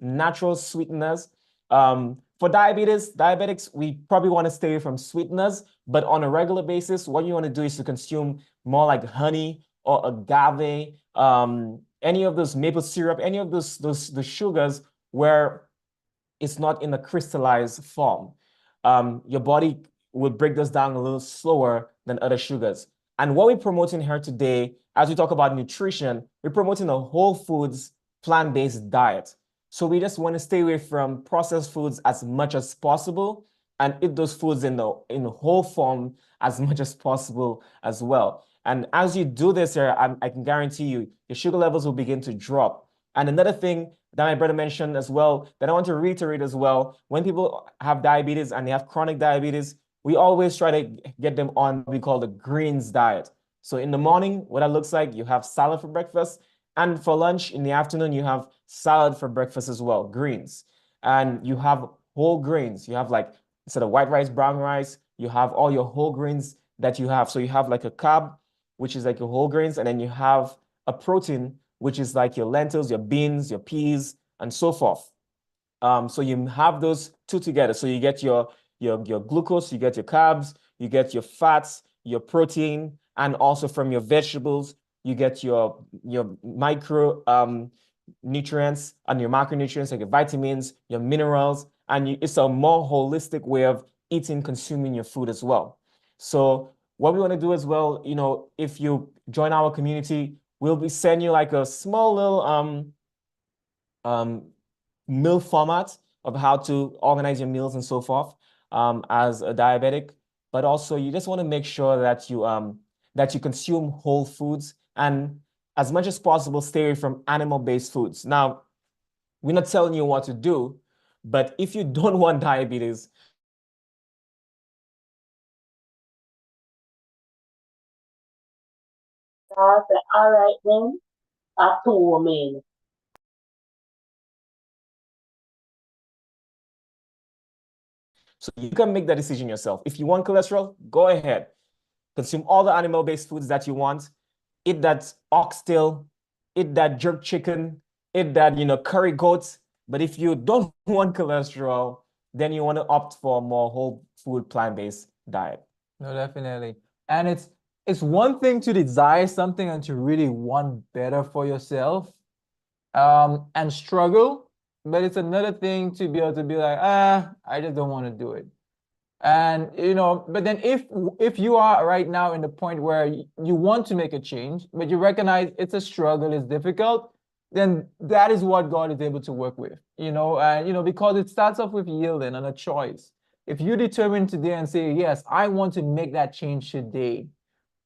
[SPEAKER 1] natural sweeteners. For diabetics, we probably want to stay away from sweeteners, but on a regular basis, what you want to do is to consume more like honey or agave, any of those maple syrup, any of the sugars where it's not in a crystallized form. Your body will break this down a little slower than other sugars. And what we're promoting here today, as we talk about nutrition, we're promoting a whole foods, plant-based diet. So we just want to stay away from processed foods as much as possible and eat those foods in the whole form as much as possible as well. And as you do this here, I can guarantee you, your sugar levels will begin to drop. And another thing that my brother mentioned as well, that I want to reiterate as well, when people have diabetes and they have chronic diabetes, we always try to get them on what we call the greens diet. So in the morning, what that looks like, you have salad for breakfast. And for lunch, in the afternoon, you have salad for breakfast as well, greens. And you have whole grains. You have like, instead of white rice, brown rice, you have all your whole grains that you have. So you have like a carb, which is like your whole grains, and then you have a protein, which is like your lentils, your beans, your peas, and so forth. So you have those two together. So you get your glucose, you get your carbs, you get your fats, your protein, and also from your vegetables, you get your micro nutrients and your macronutrients, like your vitamins, your minerals, and it's a more holistic way of eating, consuming your food as well. So what we want to do as well, if you join our community, we'll be sending you like a small little meal format of how to organize your meals and so forth as a diabetic. But also you just want to make sure that you consume whole foods and as much as possible stay away from animal-based foods. Now, we're not telling you what to do, but if you don't want diabetes,
[SPEAKER 3] I said, all right then. I told me.
[SPEAKER 1] so you can make that decision yourself. If you want cholesterol, go ahead. Consume all the animal-based foods that you want. Eat that oxtail, eat that jerk chicken, eat that, curry goats. But if you don't want cholesterol, then you want to opt for a more whole food, plant-based diet.
[SPEAKER 2] No, definitely. And it's one thing to desire something and to really want better for yourself, and struggle, but it's another thing to be able to be like, I just don't want to do it. And but then if you are right now in the point where you want to make a change, but you recognize it's a struggle, it's difficult, then that is what God is able to work with, and because it starts off with yielding and a choice. If you determine today and say, yes, I want to make that change today,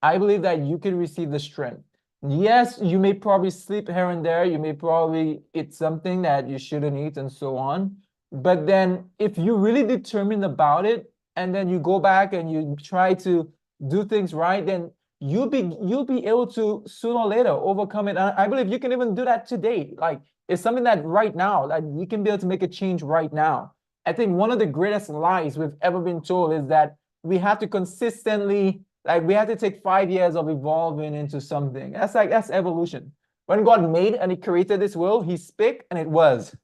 [SPEAKER 2] I believe that you can receive the strength. Yes, you may probably sleep here and there. You may probably eat something that you shouldn't eat and so on. But then if you really determined about it and then you go back and you try to do things right, then you'll be able to sooner or later overcome it. And I believe you can even do that today. Like it's something that right now, that you can be able to make a change right now. I think one of the greatest lies we've ever been told is that we have to consistently, like we have to take 5 years of evolving into something. That's evolution. When God made and he created this world, he spake and it was.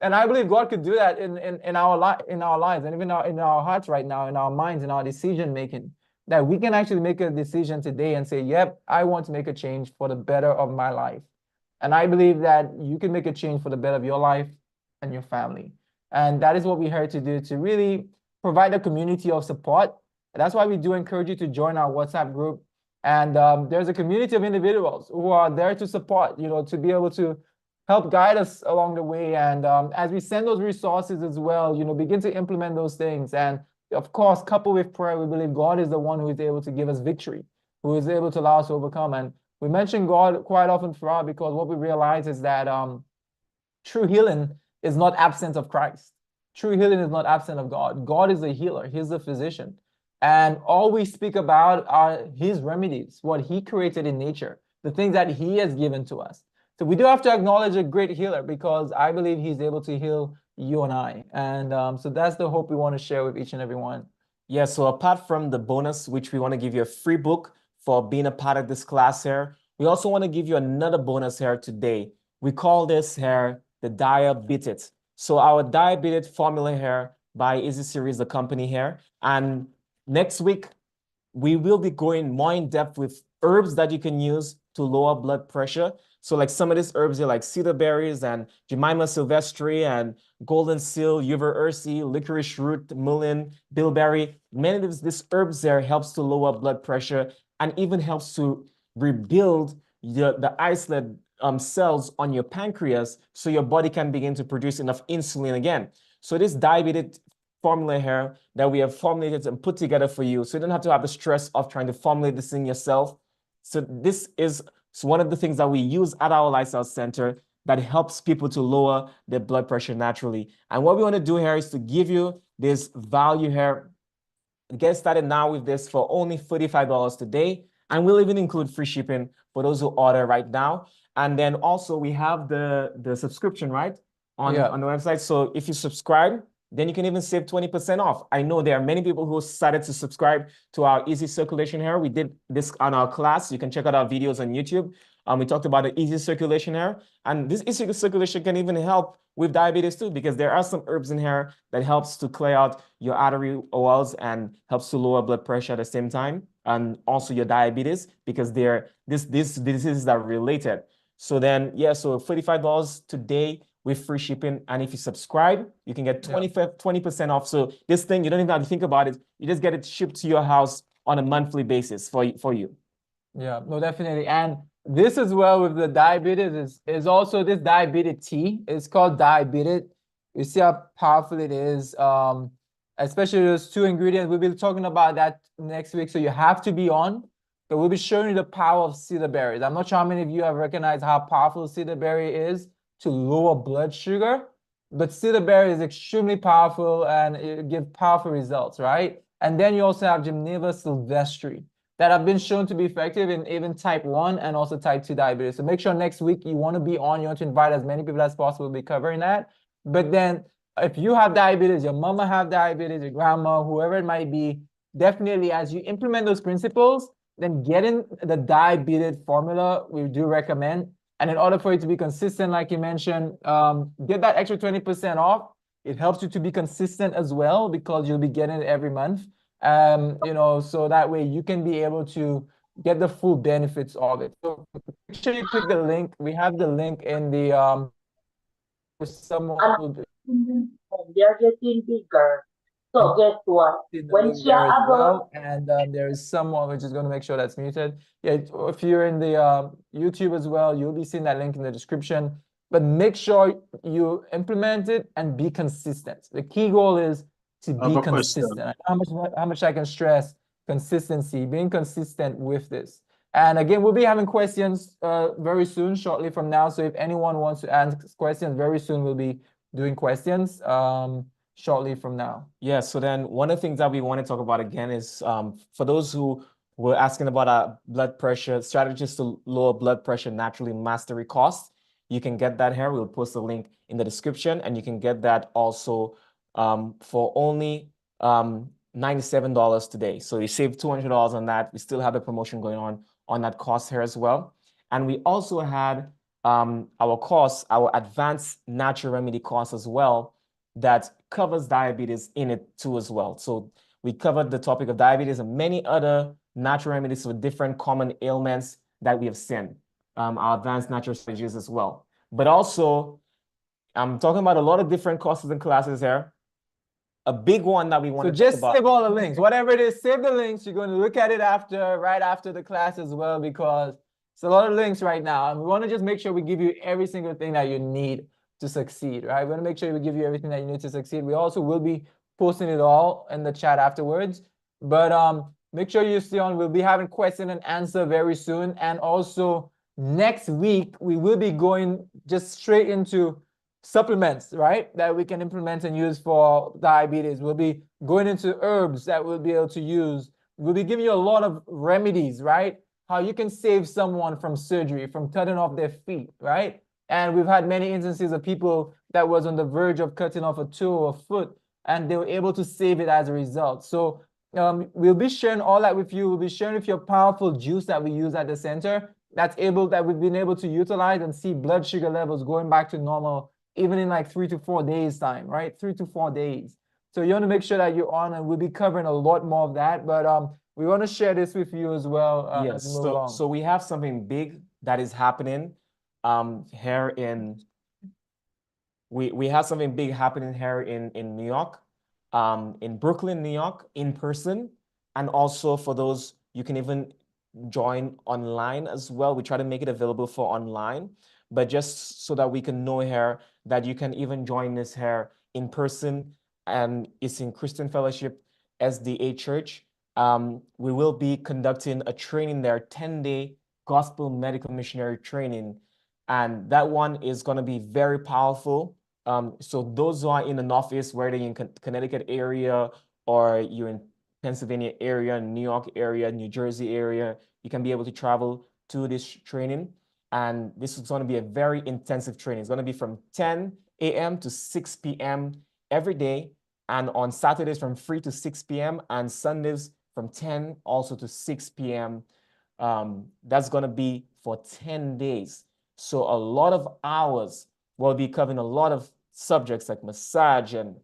[SPEAKER 2] And I believe God could do that in our lives and even in our hearts right now, in our minds, in our decision making, that we can actually make a decision today and say, yep, I want to make a change for the better of my life. And I believe that you can make a change for the better of your life and your family. And that is what we're here to do, to really provide a community of support. And that's why we do encourage you to join our WhatsApp group. And there's a community of individuals who are there to support, to be able to help guide us along the way. And as we send those resources as well, begin to implement those things. And of course, coupled with prayer, we believe God is the one who is able to give us victory, who is able to allow us to overcome. And we mention God quite often throughout because what we realize is that true healing is not absence of Christ. True healing is not absent of God. God is a healer. He's a physician. And all we speak about are his remedies, what he created in nature, the things that he has given to us. So we do have to acknowledge a great healer because I believe he's able to heal you and I. And so that's the hope we want to share with each and every one.
[SPEAKER 1] Yeah, so apart from the bonus, which we want to give you a free book for being a part of this class here, we also want to give you another bonus here today. We call this here the Diabetes. So our Diabetes formula here by Easy Series, the company here. And next week, we will be going more in depth with herbs that you can use to lower blood pressure. So like some of these herbs are like cedar berries and Jemima sylvestre and golden seal, uva ursi, licorice root, mullein, bilberry. Many of these herbs there helps to lower blood pressure and even helps to rebuild the isolated cells on your pancreas so your body can begin to produce enough insulin again. So this diabetes formula here that we have formulated and put together for you, so you don't have to have the stress of trying to formulate this thing yourself. So this is one of the things that we use at our lifestyle center that helps people to lower their blood pressure naturally. And what we want to do here is to give you this value here. Get started now with this for only $45 today. And we'll even include free shipping for those who order right now. And then also we have the subscription, right? On the website. So if you subscribe, then you can even save 20% off. I know there are many people who started to subscribe to our Easy Circulation here. We did this on our class. You can check out our videos on YouTube. We talked about the Easy Circulation here. And this Easy Circulation can even help with diabetes too, because there are some herbs in here that helps to clear out your artery walls and helps to lower blood pressure at the same time. And also your diabetes, because these diseases are related. So then, yeah, so $45 today with free shipping. And if you subscribe, you can get 20% off. So this thing, you don't even have to think about it. You just get it shipped to your house on a monthly basis for you.
[SPEAKER 2] Yeah, no, definitely. And this as well with the diabetes is also this diabetes tea. It's called diabetes. You see how powerful it is. Especially those two ingredients. We'll be talking about that next week. So you have to be on. But we'll be showing you the power of cedar berries. I'm not sure how many of you have recognized how powerful cedar berry is to lower blood sugar. But cedar berry is extremely powerful and it gives powerful results, right? And then you also have Geneva sylvestri that have been shown to be effective in even type 1 and also type 2 diabetes. So make sure next week you want to be on, you want to invite as many people as possible to be covering that. But then if you have diabetes, your mama have diabetes, your grandma, whoever it might be, definitely as you implement those principles, then getting the diabetes formula, we do recommend. And in order for it to be consistent, like you mentioned, get that extra 20% off. It helps you to be consistent as well because you'll be getting it every month. So that way you can be able to get the full benefits of it. So make sure you click the link. We have the link in the someone
[SPEAKER 3] And they're getting bigger. So guess what?
[SPEAKER 2] in the
[SPEAKER 3] When
[SPEAKER 2] link
[SPEAKER 3] she
[SPEAKER 2] there as
[SPEAKER 3] about
[SPEAKER 2] well. And there is someone which is going to make sure that's muted. Yeah, if you're in the YouTube as well, you'll be seeing that link in the description. But make sure you implement it and be consistent. The key goal is to
[SPEAKER 4] I have
[SPEAKER 2] be
[SPEAKER 4] a question.
[SPEAKER 2] consistent. How much I can stress consistency, being consistent with this. And again, we'll be having questions very soon, shortly from now. So if anyone wants to ask questions, very soon we'll be doing questions shortly from now.
[SPEAKER 1] Yeah, so then one of the things that we want to talk about again is for those who were asking about blood pressure, strategies to lower blood pressure naturally, mastery costs. You can get that here. We'll post a link in the description, and you can get that also for only $97 today. So you save $200 on that. We still have the promotion going on that cost here as well. And we also had our course, our advanced natural remedy course as well, that covers diabetes in it too as well. So we covered the topic of diabetes and many other natural remedies for different common ailments that we have seen, our advanced natural strategies as well. But also, I'm talking about a lot of different courses and classes here. A big one that we want
[SPEAKER 2] So
[SPEAKER 1] to
[SPEAKER 2] just
[SPEAKER 1] talk about.
[SPEAKER 2] save all the links, whatever it is, save the links. You're going to look at it right after the class as well, because it's a lot of links right now. And we want to just make sure we give you every single thing that you need to succeed, right? We want to make sure we give you everything that you need to succeed. We also will be posting it all in the chat afterwards. But make sure you stay on. We'll be having question and answer very soon. And also next week, we will be going just straight into supplements, right, that we can implement and use for diabetes. We'll be going into herbs that we'll be able to use. We'll be giving you a lot of remedies, right? How you can save someone from surgery, from cutting off their feet, right? And we've had many instances of people that was on the verge of cutting off a toe or a foot, and they were able to save it as a result. So we'll be sharing all that with you. We'll be sharing with you a powerful juice that we use at the center that we've been able to utilize and see blood sugar levels going back to normal even in like 3 to 4 days time, right? 3 to 4 days. So you want to make sure that you're on, and we'll be covering a lot more of that. But we want to share this with you as well
[SPEAKER 1] Yes,
[SPEAKER 2] as we move along.
[SPEAKER 1] so we have something big that is happening here in we have something big happening here in New York, in Brooklyn, New York, in person, and also for those you can even join online as well. We try to make it available for online, but just so that we can know here that you can even join this here in person, and it's in Christian Fellowship SDA Church. We will be conducting a training there, 10-day gospel medical missionary training, and that one is going to be very powerful. So those who are in the Northeast, whether you're in Connecticut area or you're in Pennsylvania area, New York area, New Jersey area, you can be able to travel to this training. And this is going to be a very intensive training. It's going to be from 10 a.m. to 6 p.m. every day. And on Saturdays from 3 to 6 p.m. and Sundays from 10 also to 6 p.m. That's going to be for 10 days. So a lot of hours. We'll be covering a lot of subjects like massage, and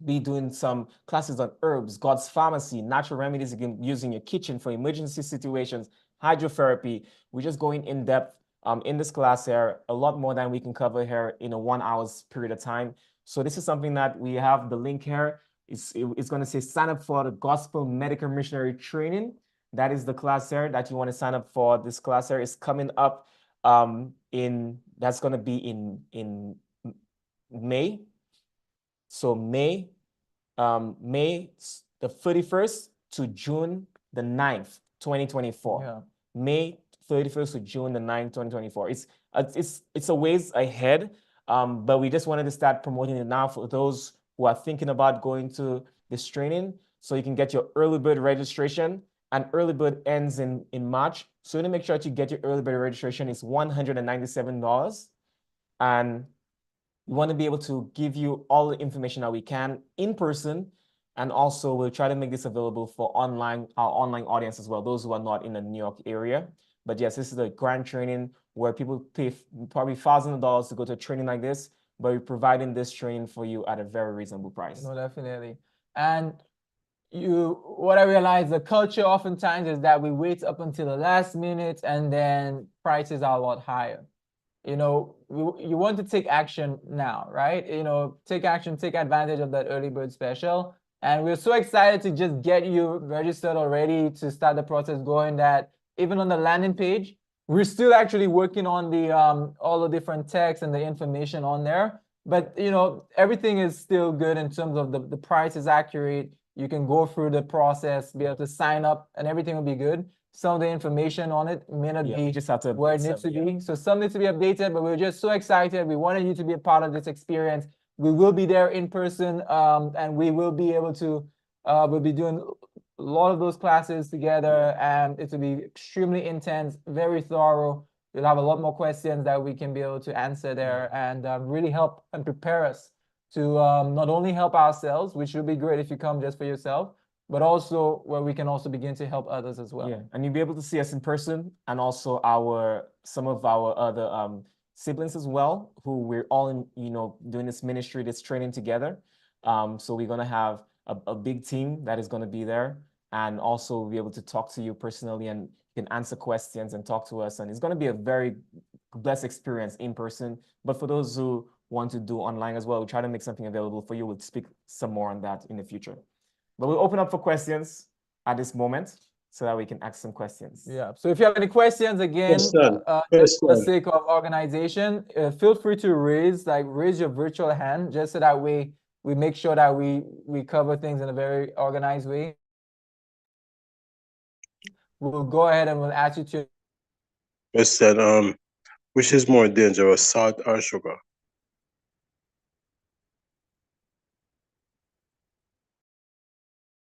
[SPEAKER 1] be doing some classes on herbs, God's pharmacy, natural remedies you can use in your kitchen for emergency situations, hydrotherapy. We're just going in depth in this class here, a lot more than we can cover here in a 1 hour's period of time. So this is something that we have the link here. It's going to say sign up for the Gospel Medical Missionary Training. that is the class there that you want to sign up for. This class there is coming up that's going to be in May. So May the 31st to June the 9th, 2024.
[SPEAKER 2] Yeah.
[SPEAKER 1] May 31st to June the 9th, 2024. It's a ways ahead, but we just wanted to start promoting it now for those who are thinking about going to this training, so you can get your early bird registration. And early bird ends in March. So you need to make sure that you get your early bird registration. It's $197. And we want to be able to give you all the information that we can in person. And also we'll try to make this available for our online audience as well, those who are not in the New York area. But yes, this is a grand training where people pay probably thousands of dollars to go to a training like this, but we're providing this training for you at a very reasonable price.
[SPEAKER 2] No, definitely. And what I realize, the culture oftentimes is that we wait up until the last minute and then prices are a lot higher. You want to take action now, right? Take action, take advantage of that early bird special. And we're so excited to just get you registered already, to start the process going, that even on the landing page, we're still actually working on the all the different text and the information on there. But everything is still good in terms of the price is accurate. You can go through the process, be able to sign up, and everything will be good. Some of the information on it may not be
[SPEAKER 1] just have to
[SPEAKER 2] where it needs to be. So some needs to be updated, but we're just so excited. We wanted you to be a part of this experience. We will be there in person, and we will be able to, we'll be doing a lot of those classes together, and it will be extremely intense, very thorough. We'll have a lot more questions that we can be able to answer there, and really help and prepare us to not only help ourselves, which would be great if you come just for yourself, but also where we can also begin to help others as well.
[SPEAKER 1] Yeah, and you'll be able to see us in person, and also some of our other siblings as well, who we're all doing this ministry, this training together. So we're gonna have a big team that is gonna be there, and also be able to talk to you personally, and you can answer questions and talk to us. And it's gonna be a very blessed experience in person. But for those who want to do online as well, we'll try to make something available for you. We'll speak some more on that in the future. But we'll open up for questions at this moment so that we can ask some questions.
[SPEAKER 2] Yeah. So if you have any questions, again, just for the sake of organization, feel free to raise your virtual hand, just so that we make sure that we cover things in a very organized way. We'll go ahead and we'll ask you to.
[SPEAKER 4] Question, which is more dangerous, salt or sugar?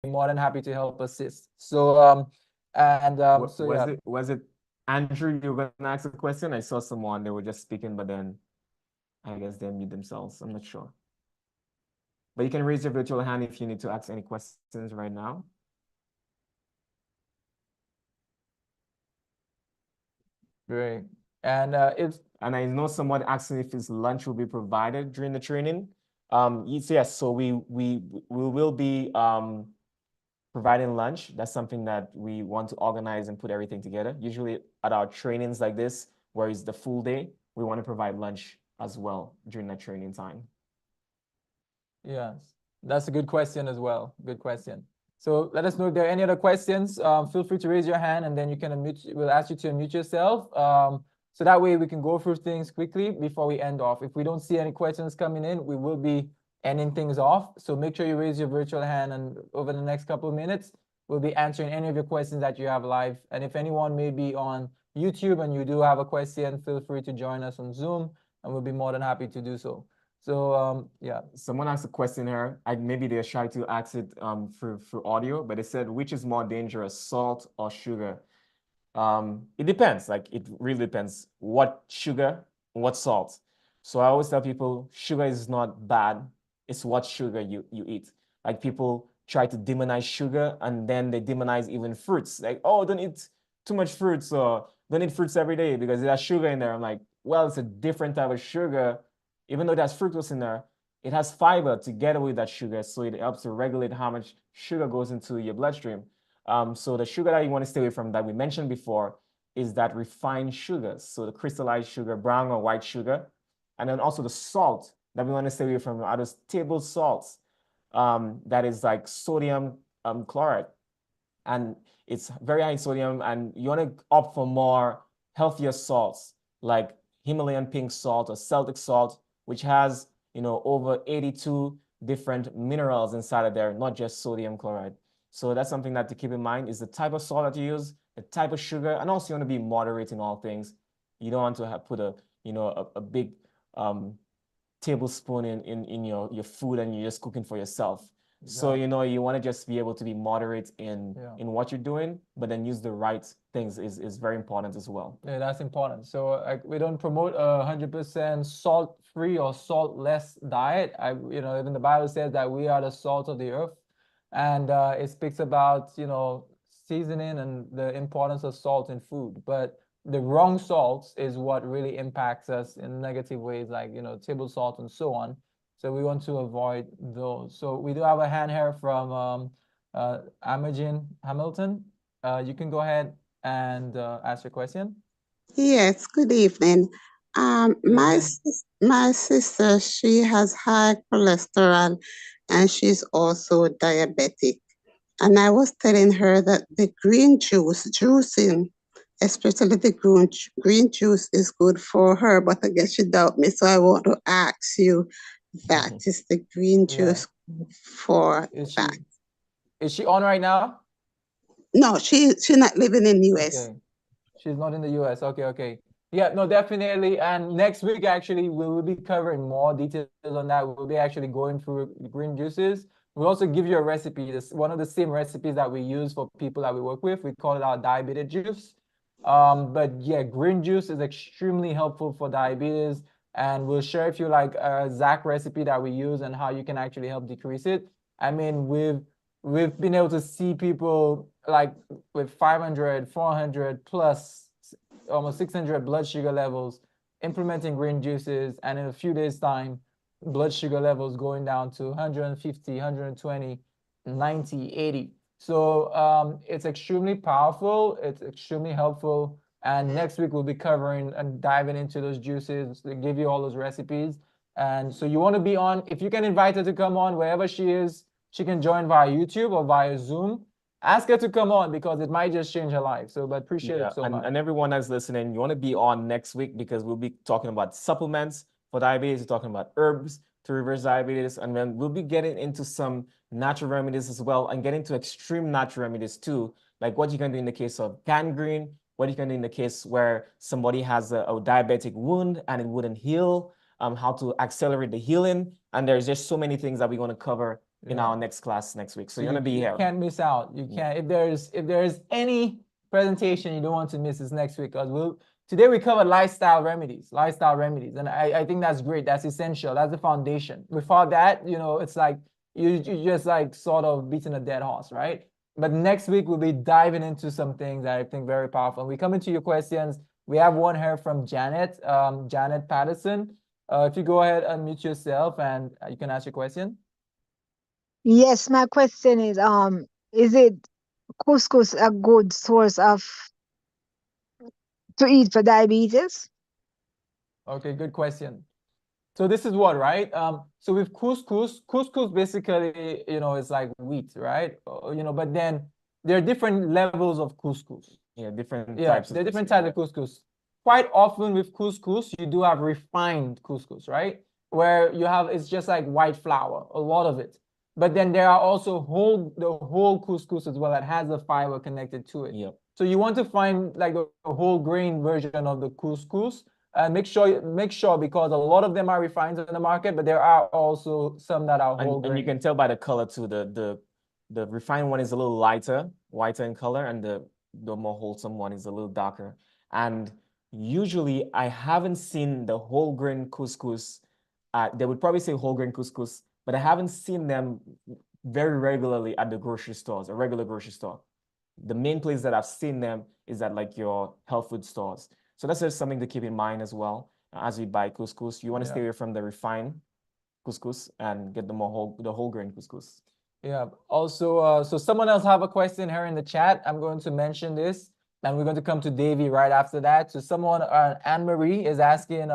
[SPEAKER 2] More than happy to help assist. So
[SPEAKER 1] was it Andrew, you were gonna ask a question? I saw someone, they were just speaking, but then I guess they mute themselves. I'm not sure. But you can raise your virtual hand if you need to ask any questions right now.
[SPEAKER 2] Great. And
[SPEAKER 1] and I know someone asking if his lunch will be provided during the training. Yes, so we will be providing lunch. That's something that we want to organize and put everything together. Usually at our trainings like this, where it's the full day, we want to provide lunch as well during that training time.
[SPEAKER 2] Yes, that's a good question as well. Good question. So let us know if there are any other questions. Feel free to raise your hand, and then you can unmute. We'll ask you to unmute yourself. So that way we can go through things quickly before we end off. If we don't see any questions coming in, we will be ending things off. So make sure you raise your virtual hand, and over the next couple of minutes, we'll be answering any of your questions that you have live. And if anyone may be on YouTube and you do have a question, feel free to join us on Zoom, and we'll be more than happy to do so. So yeah,
[SPEAKER 1] someone asked a question here. Maybe they're shy to ask it through audio, but they said, which is more dangerous, salt or sugar? It depends. It really depends what sugar, what salt. So I always tell people sugar is not bad. It's what sugar you eat. Like, people try to demonize sugar, and then they demonize even fruits. Like, oh, don't eat too much fruits, or don't eat fruits every day because there's sugar in there. I'm like, well, it's a different type of sugar. Even though there's fructose in there, it has fiber together with that sugar, so it helps to regulate how much sugar goes into your bloodstream. So the sugar that you want to stay away from, that we mentioned before, is that refined sugars. So the crystallized sugar, brown or white sugar, and then also the salt that we want to stay away from are those table salts. That is like sodium chloride. And It's very high in sodium, and you want to opt for more healthier salts like Himalayan pink salt or Celtic salt, which has, over 82 different minerals inside of there, not just sodium chloride. So that's something that to keep in mind is the type of salt that you use, the type of sugar, and also you want to be moderate in all things. You don't want to have put a big tablespoon in your food and you're just cooking for yourself. So, you want to just be able to be moderate in what you're doing, but then use the right things is very important as well.
[SPEAKER 2] Yeah, that's important. So we don't promote a 100% salt-free or salt-less diet. Even the Bible says that we are the salt of the earth, and it speaks about, seasoning and the importance of salt in food. But the wrong salts is what really impacts us in negative ways, like, table salt and so on. So we want to avoid those. So we do have a hand here from Imogen Hamilton. You can go ahead and ask your question.
[SPEAKER 5] Yes, good evening. My
[SPEAKER 2] evening.
[SPEAKER 5] my sister, she has high cholesterol and she's also diabetic. And I was telling her that the green juicing, especially the green juice is good for her, but I guess she doubt me. So I want to ask you, that is the green juice for that?
[SPEAKER 2] Is she on right now?
[SPEAKER 5] No, she's not living in the US.
[SPEAKER 2] Okay. She's not in the US. Okay. Yeah, no, definitely. And next week, actually, we will be covering more details on that. We'll be actually going through green juices. We'll also give you a recipe. This one of the same recipes that we use for people that we work with. We call it our diabetes juice. But yeah, green juice is extremely helpful for diabetes. And we'll share with you like a exact recipe that we use and how you can actually help decrease it. I mean, we've been able to see people like with 500, 400 plus almost 600 blood sugar levels implementing green juices, and in a few days time blood sugar levels going down to 150, 120, 90, 80. So it's extremely powerful, it's extremely helpful, and next week we'll be covering and diving into those juices to give you all those recipes. And so you want to be on, if you can invite her to come on wherever she is, she can join via YouTube or via Zoom. Ask her to come on because it might just change her life. So, but appreciate it so much.
[SPEAKER 1] And everyone that's listening, you want to be on next week because we'll be talking about supplements for diabetes. We're talking about herbs to reverse diabetes. And then we'll be getting into some natural remedies as well and getting to extreme natural remedies too. Like what you can do in the case of gangrene, what you can do in the case where somebody has a diabetic wound and it wouldn't heal, how to accelerate the healing. And there's just so many things that we're going to cover in our next class next week. So you want to be here.
[SPEAKER 2] You can't miss out. You can't. If there's any presentation you don't want to miss, is next week, because today we covered lifestyle remedies, and I think that's great. That's essential. That's the foundation. Without that, it's like you just like sort of beating a dead horse, right? But next week we'll be diving into some things that I think very powerful. And we come into your questions. We have one here from Janet, Janet Patterson. If you go ahead and mute yourself and you can ask your question.
[SPEAKER 6] Yes, my question is it couscous a good source to eat for diabetes?
[SPEAKER 2] Okay, good question. So this is what, right? So with couscous basically, it's like wheat, right? But then there are different levels of couscous.
[SPEAKER 1] Yeah, different types.
[SPEAKER 2] There are different types of couscous. Quite often with couscous, you do have refined couscous, right? Where it's just like white flour, a lot of it. But then there are also the whole couscous as well that has the fiber connected to it.
[SPEAKER 1] Yep.
[SPEAKER 2] So you want to find like the whole grain version of the couscous, and make sure because a lot of them are refined in the market, but there are also some that are whole grain.
[SPEAKER 1] And you can tell by the color too. The refined one is a little whiter in color, and the more wholesome one is a little darker. And usually I haven't seen the whole grain couscous. They would probably say whole grain couscous, but I haven't seen them very regularly at the grocery stores, a regular grocery store. The main place that I've seen them is at like your health food stores. So that's just something to keep in mind as well as you buy couscous. You want to stay away from the refined couscous and get the whole grain couscous.
[SPEAKER 2] Yeah. Also, so someone else have a question here in the chat. I'm going to mention this, and we're going to come to Davey right after that. So someone, Anne-Marie, is asking,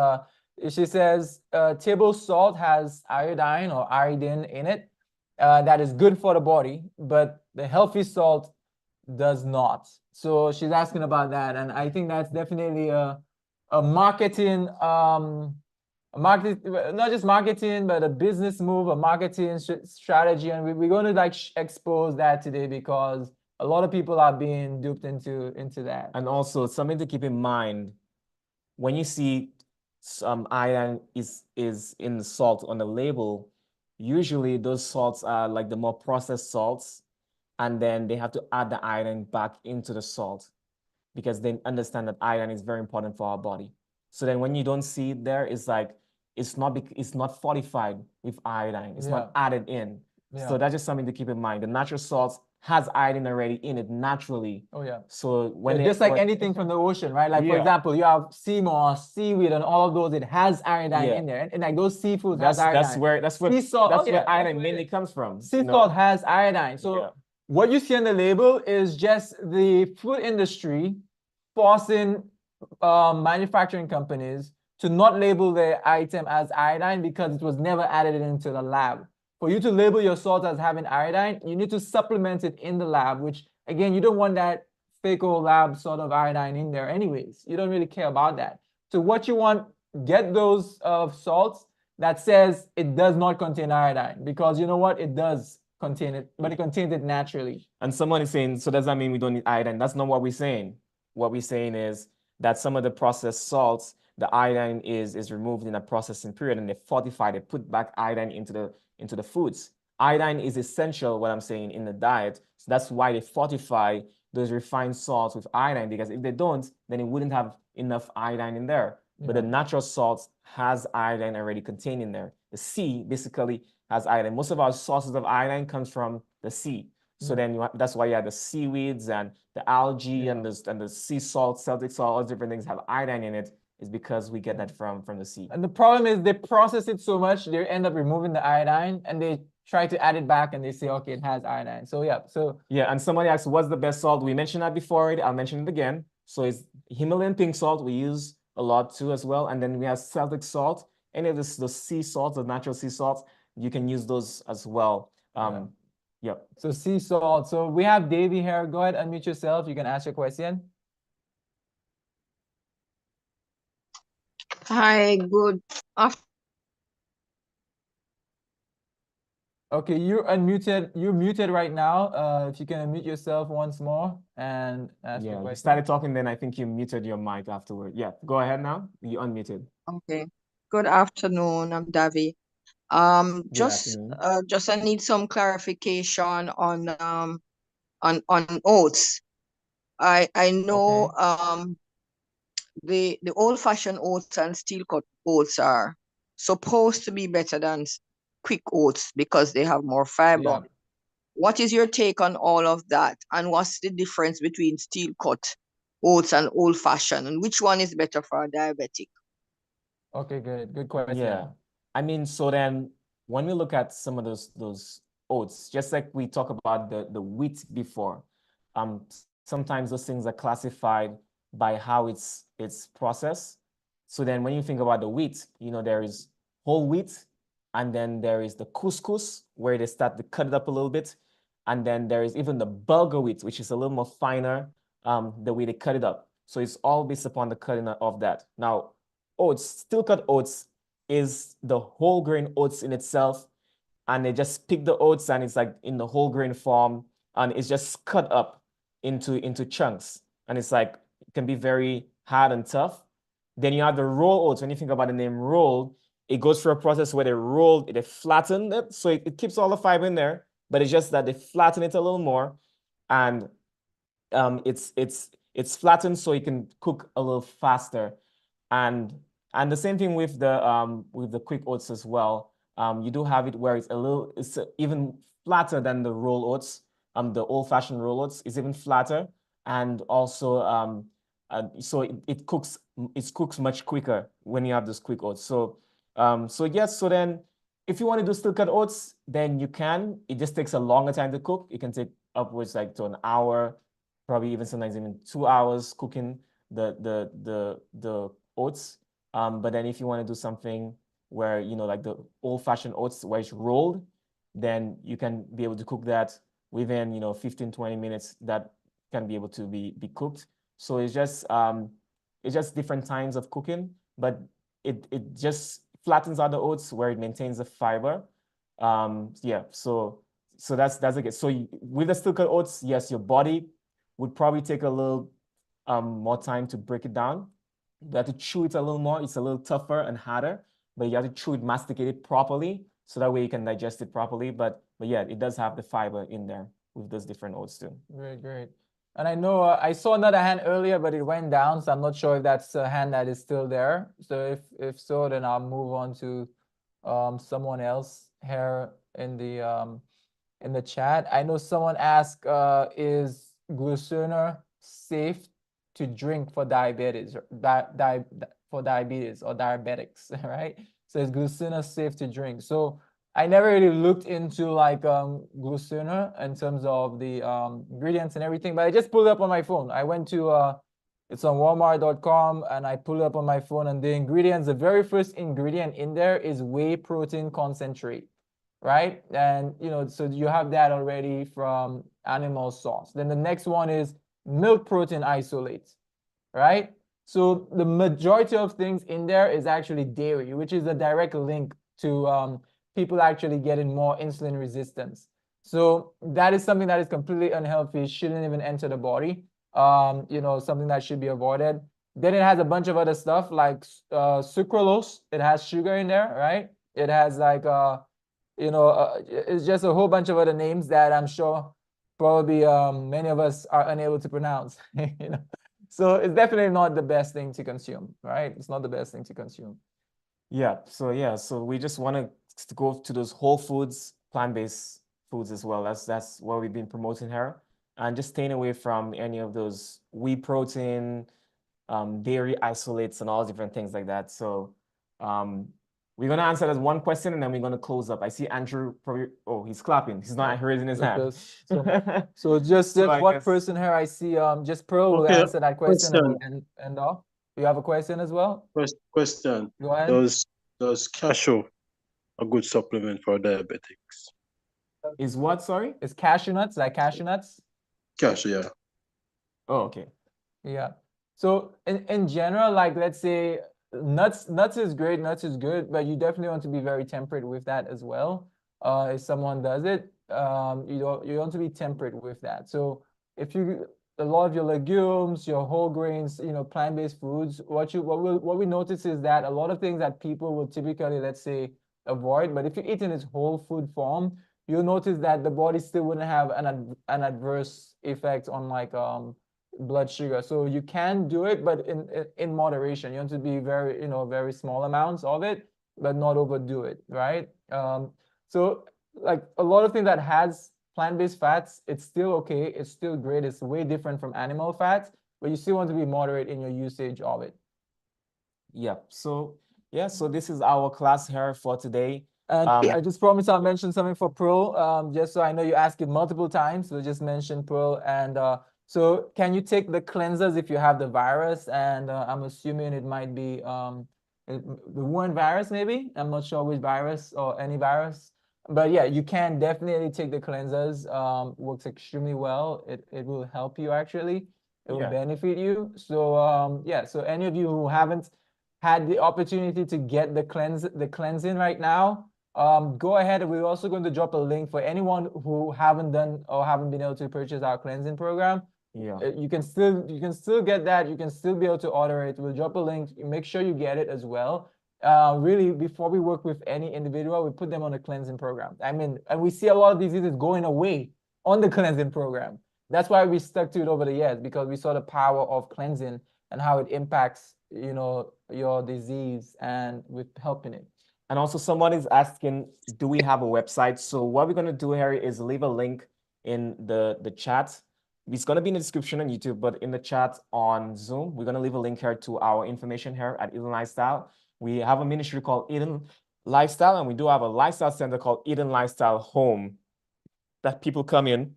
[SPEAKER 2] she says, table salt has iodine in it that is good for the body, but the healthy salt does not. So she's asking about that, and I think that's definitely a marketing not just marketing, but a business move, a marketing strategy, and we're going to like expose that today because a lot of people are being duped into that.
[SPEAKER 1] And also something to keep in mind when you see some iodine is in the salt on the label, usually those salts are like the more processed salts, and then they have to add the iodine back into the salt because they understand that iodine is very important for our body. So then when you don't see it there, it's like it's not fortified with iodine. It's not added in. So that's just something to keep in mind. The natural salts has iodine already in it naturally.
[SPEAKER 2] Oh yeah.
[SPEAKER 1] So when
[SPEAKER 2] just like anything from the ocean, right? Like for example, you have sea moss, seaweed, and all of those. It has iodine in there, and like those seafoods has iodine.
[SPEAKER 1] That's where
[SPEAKER 2] sea salt,
[SPEAKER 1] where iodine mainly comes from.
[SPEAKER 2] Sea salt has iodine. So what you see on the label is just the food industry forcing manufacturing companies to not label their item as iodine because it was never added into the lab. For you to label your salt as having iodine, you need to supplement it in the lab, which again, you don't want that fake old lab sort of iodine in there anyways. You don't really care about that. So what you want, get those salts that says it does not contain iodine, because you know what? It does contain it, but it contains it naturally.
[SPEAKER 1] And someone is saying, so does that mean we don't need iodine? That's not what we're saying. What we're saying is that some of the processed salts, the iodine is removed in a processing period, and they fortify, they put back iodine into the foods. Iodine is essential, what I'm saying, in the diet. So that's why they fortify those refined salts with iodine, because if they don't, then it wouldn't have enough iodine in there. But the natural salts has iodine already contained in there. The sea basically has iodine. Most of our sources of iodine comes from the sea. So then that's why you have the seaweeds and the algae and the sea salt, Celtic salt, all different things have iodine in it, is because we get that from the sea.
[SPEAKER 2] And the problem is they process it so much, they end up removing the iodine, and they try to add it back and they say, okay, it has iodine. So
[SPEAKER 1] and somebody asked, what's the best salt? We mentioned that before already. I'll mention it again. So it's Himalayan pink salt we use a lot too as well. And then we have Celtic salt. Any of the sea salts, the natural sea salts, you can use those as well.
[SPEAKER 2] So sea salt. So we have Davey here. Go ahead, unmute yourself. You can ask your question.
[SPEAKER 7] Hi, good afternoon.
[SPEAKER 2] Okay, you're unmuted. You're muted right now. If you can unmute yourself once more and ask your question.
[SPEAKER 1] You started talking, then I think you muted your mic afterward. Yeah, go ahead now. You unmuted.
[SPEAKER 7] Okay. Good afternoon. I'm Davy. Just I need some clarification on oats. I know the old-fashioned oats and steel-cut oats are supposed to be better than quick oats because they have more fiber. What is your take on all of that? And what's the difference between steel-cut oats and old-fashioned? And which one is better for a diabetic?
[SPEAKER 2] Okay, good question.
[SPEAKER 1] Yeah. I mean, so then when we look at some of those oats, just like we talk about the wheat before, sometimes those things are classified by how it's processed. So then when you think about the wheat, there is whole wheat, and then there is the couscous, where they start to cut it up a little bit. And then there is even the bulgur wheat, which is a little more finer, the way they cut it up. So it's all based upon the cutting of that. Now, oats, steel cut oats is the whole grain oats in itself. And they just pick the oats, and it's like in the whole grain form, and it's just cut up into chunks. And it's like, it can be very hard and tough. Then you have the roll oats. When you think about the name roll, it goes through a process where they flatten it. So it keeps all the fiber in there, but it's just that they flatten it a little more. And it's flattened so you can cook a little faster. And the same thing with the quick oats as well. You do have it where it's even flatter than the roll oats. The old-fashioned roll oats is even flatter, and also so it cooks much quicker when you have those quick oats. So then if you want to do steel cut oats, then you can. It just takes a longer time to cook. It can take upwards like to an hour, probably even sometimes even 2 hours cooking the oats. But then if you want to do something where, like the old-fashioned oats where it's rolled, then you can be able to cook that within, 15, 20 minutes. That can be able to be cooked. So it's just different times of cooking, but it just flattens out the oats where it maintains the fiber. Yeah, so that's it. So with the steel cut oats, yes, your body would probably take a little more time to break it down. You have to chew it a little more. It's a little tougher and harder, but you have to chew it, masticate it properly, so that way you can digest it properly. But yeah, it does have the fiber in there with those different oats too.
[SPEAKER 2] Great, great. And I know I saw another hand earlier, but it went down, so I'm not sure if that's a hand that is still there. So if so, then I'll move on to someone else here in the chat. I know someone asked, is glucina safe to drink for diabetes or for diabetes or diabetics, right? So is glucina safe to drink? So I never really looked into like glucina in terms of the ingredients and everything, but I just pulled it up on my phone. I went to it's on Walmart.com and I pulled it up on my phone, and the ingredients, the very first ingredient in there is whey protein concentrate, right? And so you have that already from animal source. Then the next one is milk protein isolate, right? So the majority of things in there is actually dairy, which is a direct link to people actually getting more insulin resistance. So that is something that is completely unhealthy, shouldn't even enter the body. Something that should be avoided. Then it has a bunch of other stuff like sucralose. It has sugar in there, right? It has like it's just a whole bunch of other names that I'm sure probably many of us are unable to pronounce. So it's definitely not the best thing to consume, right? It's not the best thing to consume.
[SPEAKER 1] Yeah. So we just want to go to those whole foods, plant-based foods as well. That's what we've been promoting here, and just staying away from any of those whey protein, dairy isolates, and all different things like that. So we're gonna answer that one question, and then we're gonna close up. I see Andrew probably. Oh, he's clapping. He's not raising his hand.
[SPEAKER 2] So just one
[SPEAKER 1] guess...
[SPEAKER 2] person here I see. Just Pearl will answer that question, and we'll end off. You have a question as well?
[SPEAKER 4] Question.
[SPEAKER 2] Go ahead.
[SPEAKER 4] Does cashew a good supplement for diabetics?
[SPEAKER 1] Is what? Sorry?
[SPEAKER 2] Is cashew nuts, like cashew nuts?
[SPEAKER 4] Cashew, yeah.
[SPEAKER 1] Oh, okay.
[SPEAKER 2] Yeah. So in general, like let's say nuts is great, nuts is good, but you definitely want to be very temperate with that as well. If someone does it, you want to be temperate with that. So if a lot of your legumes, your whole grains, plant-based foods, what we notice is that a lot of things that people will typically, let's say, avoid, but if you eat in its whole food form, you'll notice that the body still wouldn't have an adverse effect on like blood sugar. So you can do it, but in moderation. You want to be very, very small amounts of it, but not overdo it, right? So like a lot of things that has plant-based fats, it's still okay. It's still great. It's way different from animal fats, but you still want to be moderate in your usage of it.
[SPEAKER 1] Yeah. So this is our class here for today.
[SPEAKER 2] And I just promised I'll mention something for Pearl, just so I know you asked it multiple times. So just mention Pearl. And so can you take the cleansers if you have the virus? And I'm assuming it might be the Wuhan virus, maybe. I'm not sure which virus or any virus. But yeah, you can definitely take the cleansers. Works extremely well. It will help you actually. It will benefit you. So so any of you who haven't had the opportunity to get the cleansing right now, go ahead. We're also going to drop a link for anyone who haven't done or haven't been able to purchase our cleansing program.
[SPEAKER 1] Yeah.
[SPEAKER 2] You can still get that. You can still be able to order it. We'll drop a link. Make sure you get it as well. Really, before we work with any individual, we put them on a cleansing program. I mean, and we see a lot of diseases going away on the cleansing program. That's why we stuck to it over the years, because we saw the power of cleansing and how it impacts, your disease and with helping it.
[SPEAKER 1] And also someone is asking, do we have a website? So what we're going to do here is leave a link in the chat. It's going to be in the description on YouTube, but in the chat on Zoom, we're going to leave a link here to our information here at Eden Lifestyle. We have a ministry called Eden Lifestyle, and we do have a lifestyle center called Eden Lifestyle Home that people come in,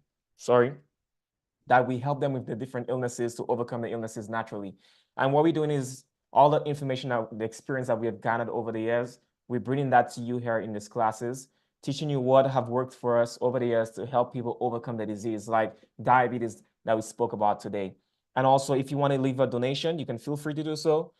[SPEAKER 1] that we help them with the different illnesses to overcome the illnesses naturally. And what we're doing is all the information, the experience that we have garnered over the years, we're bringing that to you here in these classes, teaching you what have worked for us over the years to help people overcome the disease, like diabetes, that we spoke about today. And also, if you want to leave a donation, you can feel free to do so.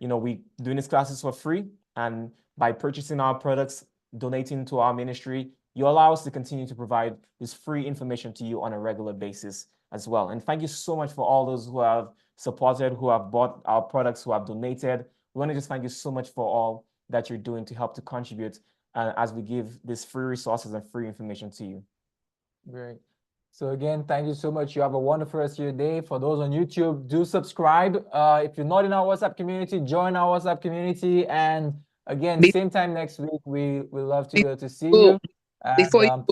[SPEAKER 1] We doing these classes for free, and by purchasing our products, donating to our ministry, you allow us to continue to provide this free information to you on a regular basis as well. And thank you so much for all those who have supported, who have bought our products, who have donated. We want to just thank you so much for all that you're doing to help to contribute as we give these free resources and free information to you.
[SPEAKER 2] Great. So again, thank you so much. You have a wonderful rest of your day. For those on YouTube, do subscribe. If you're not in our WhatsApp community, join our WhatsApp community. And again, same time next week, we love to go to see you. And,
[SPEAKER 7] Before you